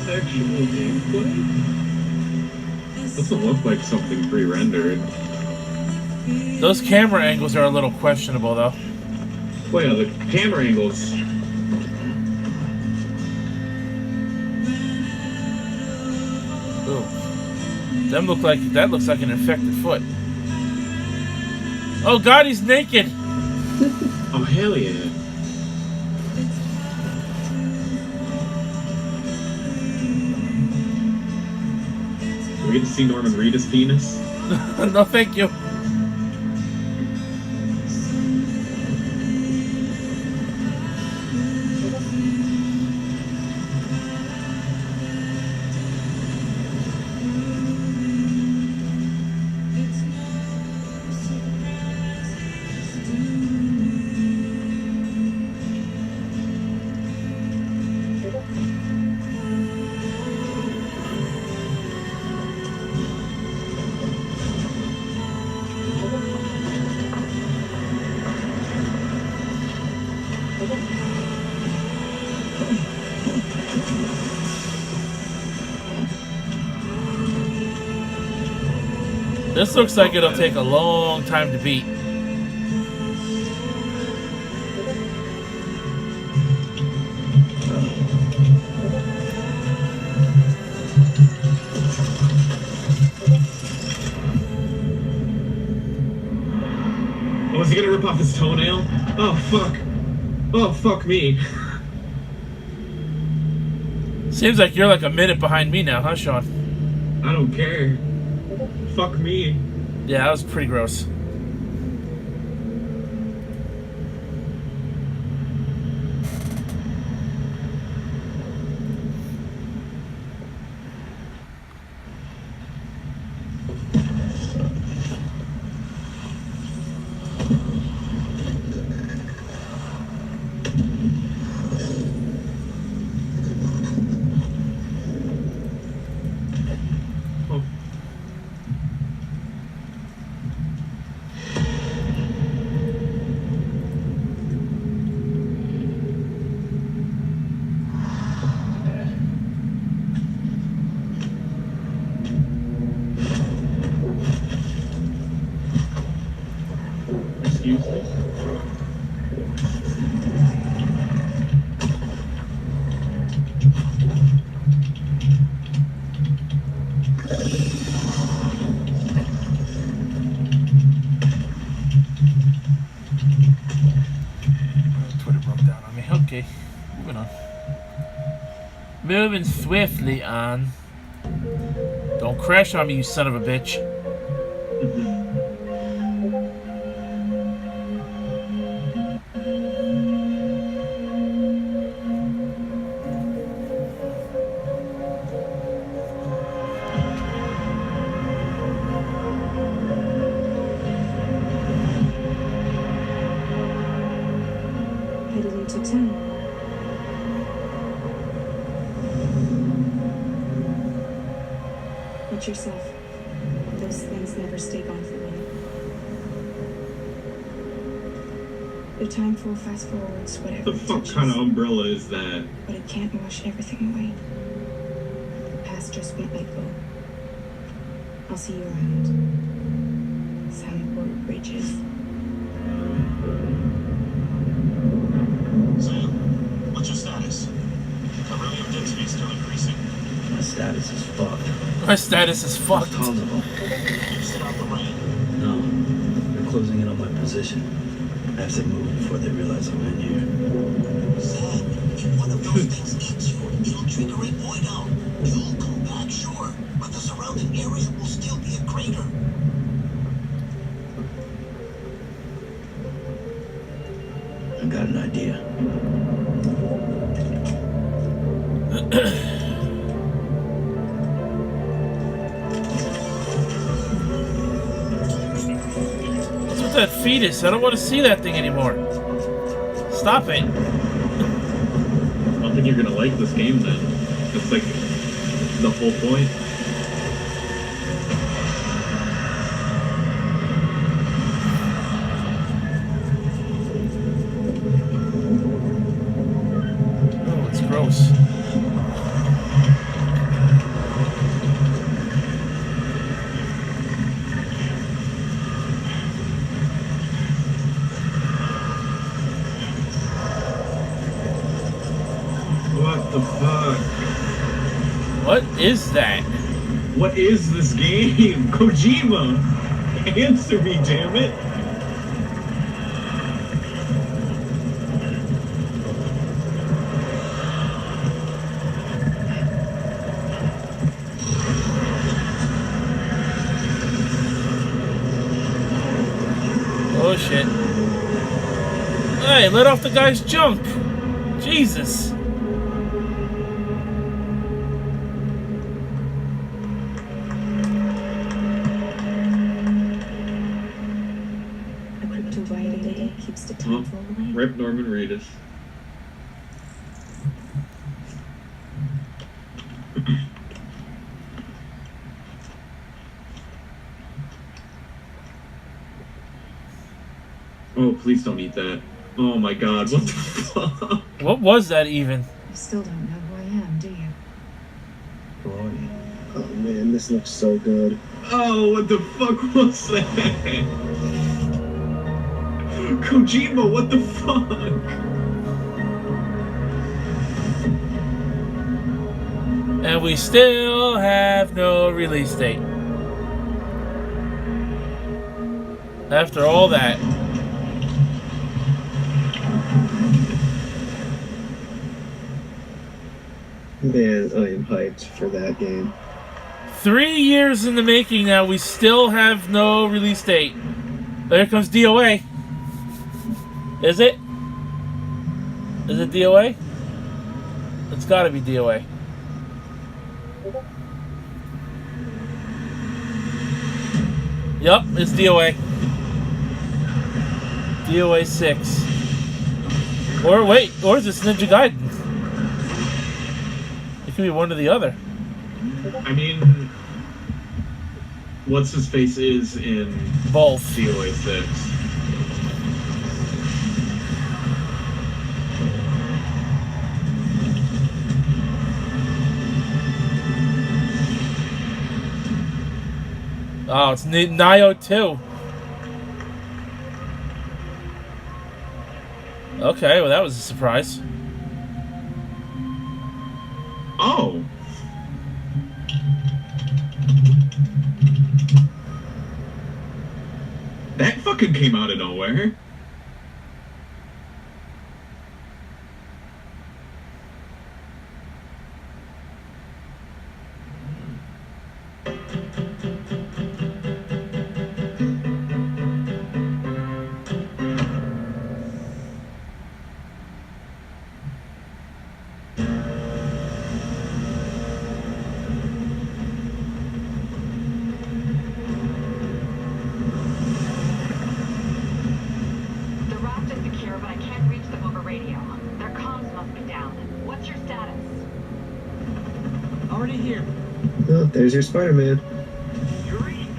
Actual gameplay? Doesn't look like something pre-rendered. Those camera angles are a little questionable, though. Well, yeah, the camera angles. Ooh. Them look like that looks like an infected foot. Oh God, he's naked. Oh hell yeah. Do we get to see Norman Reedus' penis? No, thank you. This looks like it'll take a long time to beat. Oh, is he gonna rip off his toenail? Oh fuck. Oh fuck me. Seems like you're like a minute behind me now, huh, Sean? I don't care. Fuck me. Yeah, that was pretty gross. Okay, moving on. Moving swiftly on. Don't crash on me, you son of a bitch. Headed into town. Watch yourself. Those things never stay gone for long. The time for fast forwards, whatever. What the fuck kind of umbrella is that? But it can't wash everything away. The past just won't let go. I'll see you around. Silent bridges. Sam, what's your status? Beryllium density still increasing. My status is fucked. My status is fucked. Tons of them. Sit out the rain. No, they're closing in on my position. I have to move before they realize I'm in here. Sam, if one of those things eats you, it'll trigger a void out. You'll come back, sure, but the surrounding spider. I got an idea. What's with that fetus? I don't want to see that thing anymore. Stop it. I don't think you're gonna like this game then. It's like the whole point. Oh, it's gross. What the fuck? What is that? What is this game? Kojima! Answer me, damn it! Oh shit. Hey, let off the guy's junk. Jesus. A cryptobiotic keeps the tadpole away. Rip Norman Reedus. Oh, please don't eat that. Oh my god, what the fuck? What was that even? You still don't know who I am, do you? Who are you? Oh man, this looks so good. Oh, what the fuck was that? Kojima, what the fuck? And we still have no release date. After all that. Man, I am hyped for that game. 3 years in the making now, we still have no release date. There comes DOA. Is it? Is it DOA? It's gotta be DOA. Yup, it's DOA. DOA 6. Or wait, or is this Ninja Gaiden? It could be one or the other. I mean, what's his face is in both DOA 6. Oh, it's Nio 2. Okay, well that was a surprise. Oh. That fucking came out of nowhere. The raft is secure, but I can't reach them over radio. Their comms must be down. What's your status? Already here. Oh, there's your Spider-Man.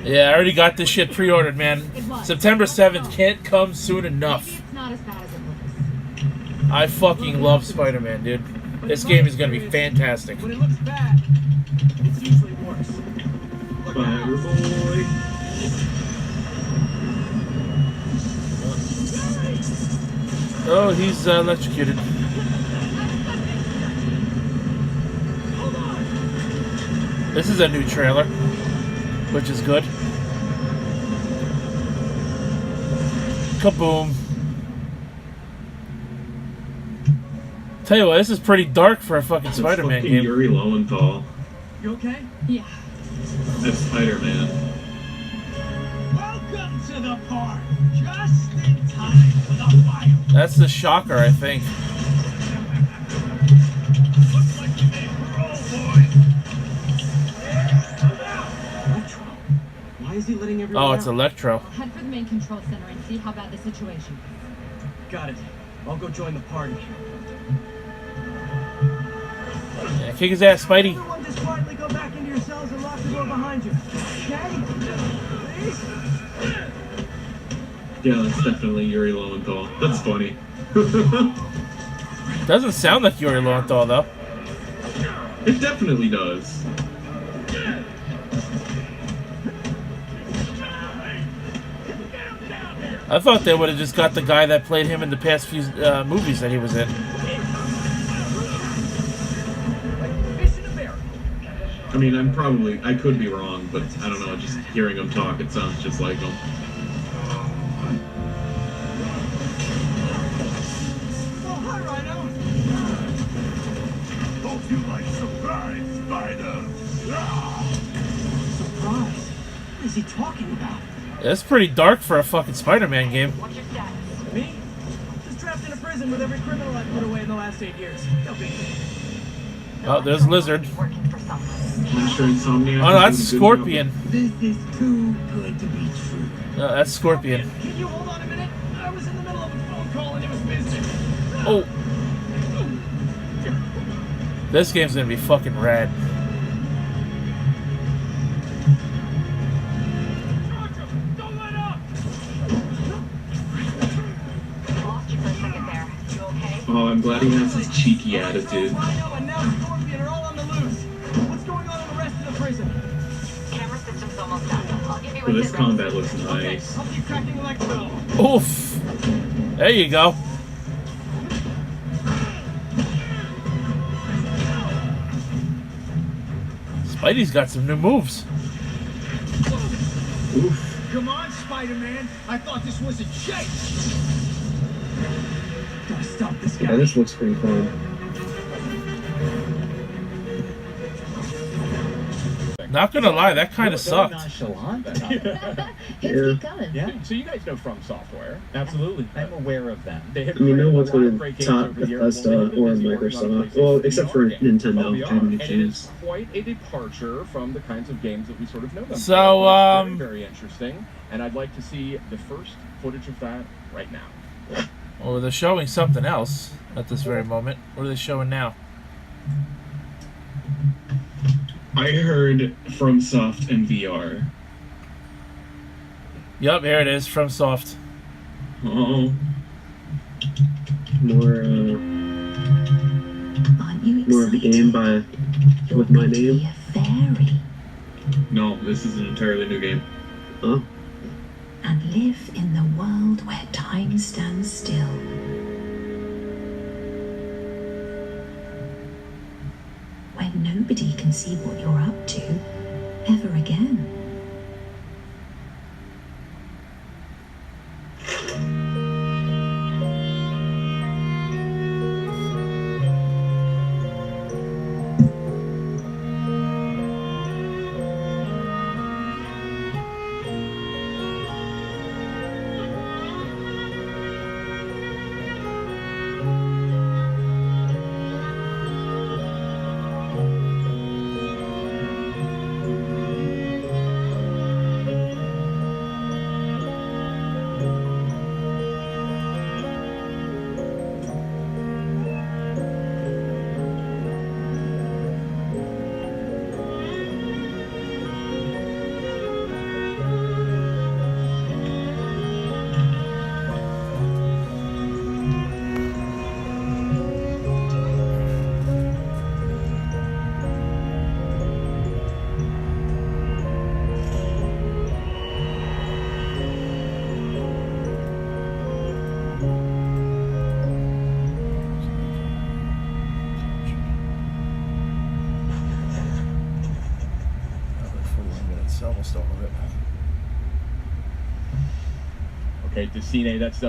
Yeah, I already got this shit pre-ordered, man. September 7th can't come soon enough. It's not as bad as it looks. I fucking love Spider-Man, dude. This game is gonna be fantastic. When it looks bad, it's usually worse. Spider-Boy. Oh, he's electrocuted. This is a new trailer, which is good. Kaboom. Tell you what, this is pretty dark for a fucking That's Spider-Man fucking game. Yuri Lowenthal. You okay? Yeah. That's Spider-Man. to the park, just in time for the fire. That's the shocker, I think. Looks like you made parole, boy. Electro. Why is he letting everyone Oh, it's out? Electro. Head for the main control center and see how bad the situation is. Got it. I'll go join the party. Yeah, kick his ass, Spidey. Everyone just quietly go back into your cells and lock the door behind you. Okay? Please? Yeah, that's definitely Yuri Lowenthal. That's funny. Doesn't sound like Yuri Lowenthal, though. It definitely does. I thought they would have just got the guy that played him in the past few movies that he was in. I mean, I could be wrong, but I don't know, just hearing him talk, it sounds just like him. Oh, hi, Rhino. Hope you like surprise, Spider. Surprise. What is he talking about? That's pretty dark for a fucking Spider-Man game. What's your status? Me? Just trapped in a prison with every criminal I've put away in the last 8 years. No big deal. Oh, there's Lizard. Working for someone. I'm sure Insomniac. Oh no, that's is doing a good Scorpion. This is too good to be true. No, that's Scorpion. Can you hold on a minute? I was in the middle of a phone call and it was business. Oh. This game's gonna be fucking rad. Don't let up! Lost you for a second there. You okay? Oh, I'm glad he has his cheeky attitude. Rhino and now Scorpion are all on the loose. What's going on in the rest of the prison? Camera system's almost done. I'll give you a Well, this hit combat looks nice. I'll keep tracking Electro. Oof. There you go. Spidey's got some new moves. Oof. Come on, Spider-Man. I thought this was a chase. Gotta stop this guy. Yeah, this looks pretty fun. Not gonna lie, that kind of sucked. Nonchalant. Kids keep coming. Yeah. So you guys know From Software. Absolutely. I'm aware of them. They have I mean, no created a one's lot of going great to games top over the years. Bethesda Well, or they've been working on Microsoft. PlayStation Well, except for VR games Nintendo above having VR, to and it is choose. quite a departure from the kinds of games that we sort of know them. So, for. It's very interesting, and I'd like to see the first footage of that right now. Well, they're showing something else at this very moment. What are they showing now? I heard FromSoft and VR. Yep, here it is, from Soft. Oh. More of the game with my name. Fairy No, this is an entirely new game. Oh. and live in the world where time stands still. Where nobody can see what you're up to ever again. Almost all of it. Okay, Decine, that's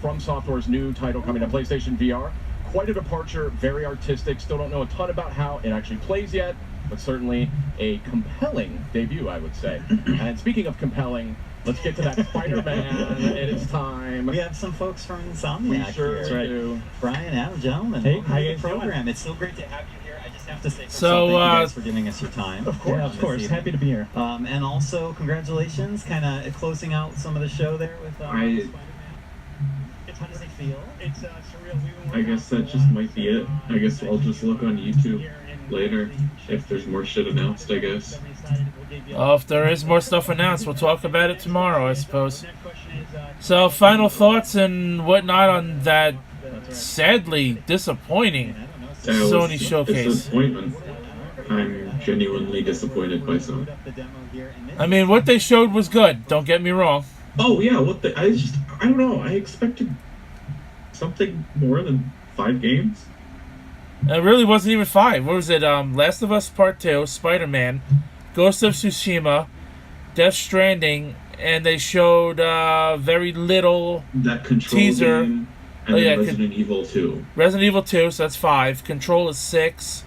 From Software's new title coming to PlayStation VR. Quite a departure, very artistic. Still don't know a ton about how it actually plays yet, but certainly a compelling debut, I would say. And speaking of compelling, Let's get to that Spider-Man. It is time. We have some folks from Insomniac We sure here. do. Brian, Adam, gentlemen, Hey, welcome how to you the guys program. It's so great to have you here. I just have to say, So, thank you guys for giving us your time. Of course. Happy to be here. And also, congratulations, kind of closing out some of the show there with Spider-Man. How does it feel? It's surreal. I guess that just might be it. I guess I'll just look on YouTube later if there's more shit announced, I guess. Oh, if there is more stuff announced, we'll talk about it tomorrow, I suppose. So, final thoughts and whatnot on that sadly disappointing Sony It's a showcase. disappointment. I'm genuinely disappointed by Sony. I mean, what they showed was good, don't get me wrong. Oh yeah, I don't know. I expected something more than 5 games. It really wasn't even 5. What was it? Last of Us Part 2, Spider-Man, Ghost of Tsushima, Death Stranding, and they showed very little That Control teaser. game, and then Resident Evil 2. Resident Evil 2, so that's 5. Control is 6.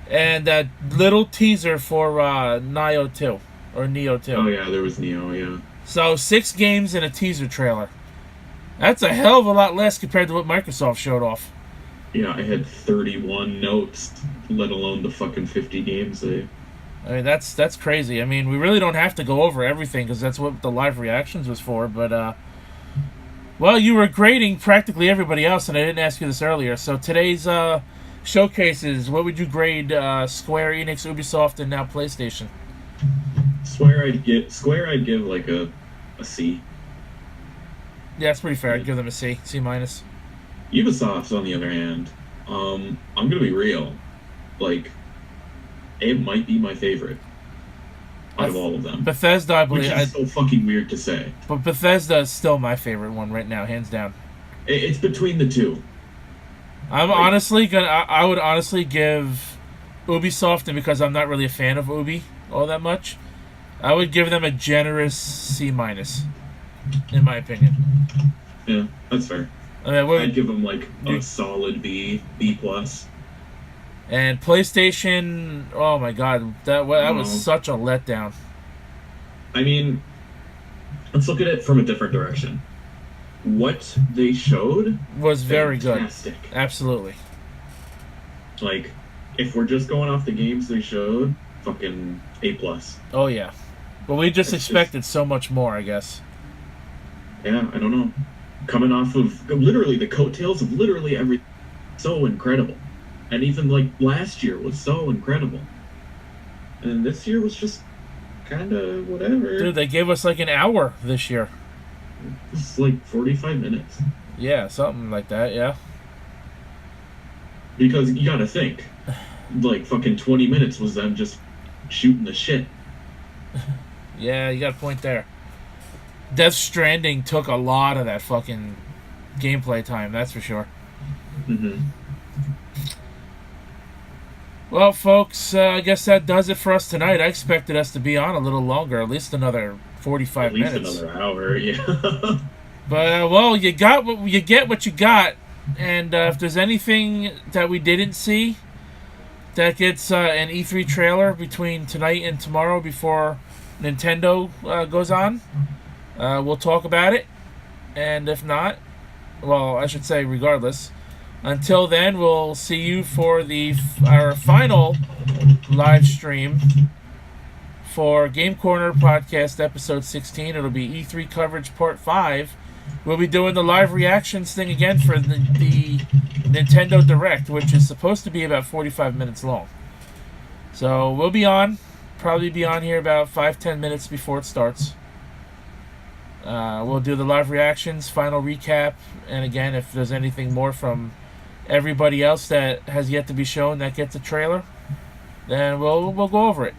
And that little teaser for Nioh 2. Or Neo 2. Oh yeah, there was Neo, yeah. So 6 games and a teaser trailer. That's a hell of a lot less compared to what Microsoft showed off. Yeah, I had 31 notes, let alone the fucking 50 games they... I mean, that's crazy. I mean, we really don't have to go over everything because that's what the live reactions was for. But, well, you were grading practically everybody else, and I didn't ask you this earlier. So today's showcases, what would you grade Square, Enix, Ubisoft, and now PlayStation? Square I'd give like a C. Yeah, it's pretty fair. I'd give them a C, C-. Ubisoft, on the other hand, I'm gonna be real. Like, it might be my favorite out of all of them. Bethesda, I believe. Which is so fucking weird to say. But Bethesda is still my favorite one right now, hands down. It's between the two. I would honestly give Ubisoft, and because I'm not really a fan of Ubi all that much, I would give them a generous C-, in my opinion. Yeah, that's fair. I'd give them like a solid B+. And PlayStation, oh my god, that was such a letdown. I mean, let's look at it from a different direction. What they showed was very fantastic. Good. Absolutely. Like, if we're just going off the games they showed, fucking A+. Oh yeah. But we just expected so much more, I guess. Yeah, I don't know. Coming off of literally the coattails of literally everything. So incredible. And even like last year was so incredible. And this year was just kind of whatever. Dude, they gave us like an hour this year. It's like 45 minutes. Yeah, something like that, yeah. Because you gotta think, like fucking 20 minutes was them just shooting the shit. Yeah, you got a point there. Death Stranding took a lot of that fucking gameplay time, that's for sure. Mm-hmm. Well, folks, I guess that does it for us tonight. I expected us to be on a little longer, at least another 45 minutes. At least another hour, yeah. But, well, you get what you got. And if there's anything that we didn't see that gets an E3 trailer between tonight and tomorrow before Nintendo goes on, we'll talk about it. And if not, well, I should say regardless. Until then, we'll see you for our final live stream for Game Corner Podcast Episode 16. It'll be E3 coverage Part 5. We'll be doing the live reactions thing again for the Nintendo Direct, which is supposed to be about 45 minutes long. So we'll be on. Probably be on here about 5-10 minutes before it starts. We'll do the live reactions, final recap, and again, if there's anything more from everybody else that has yet to be shown that gets a trailer, then we'll go over it.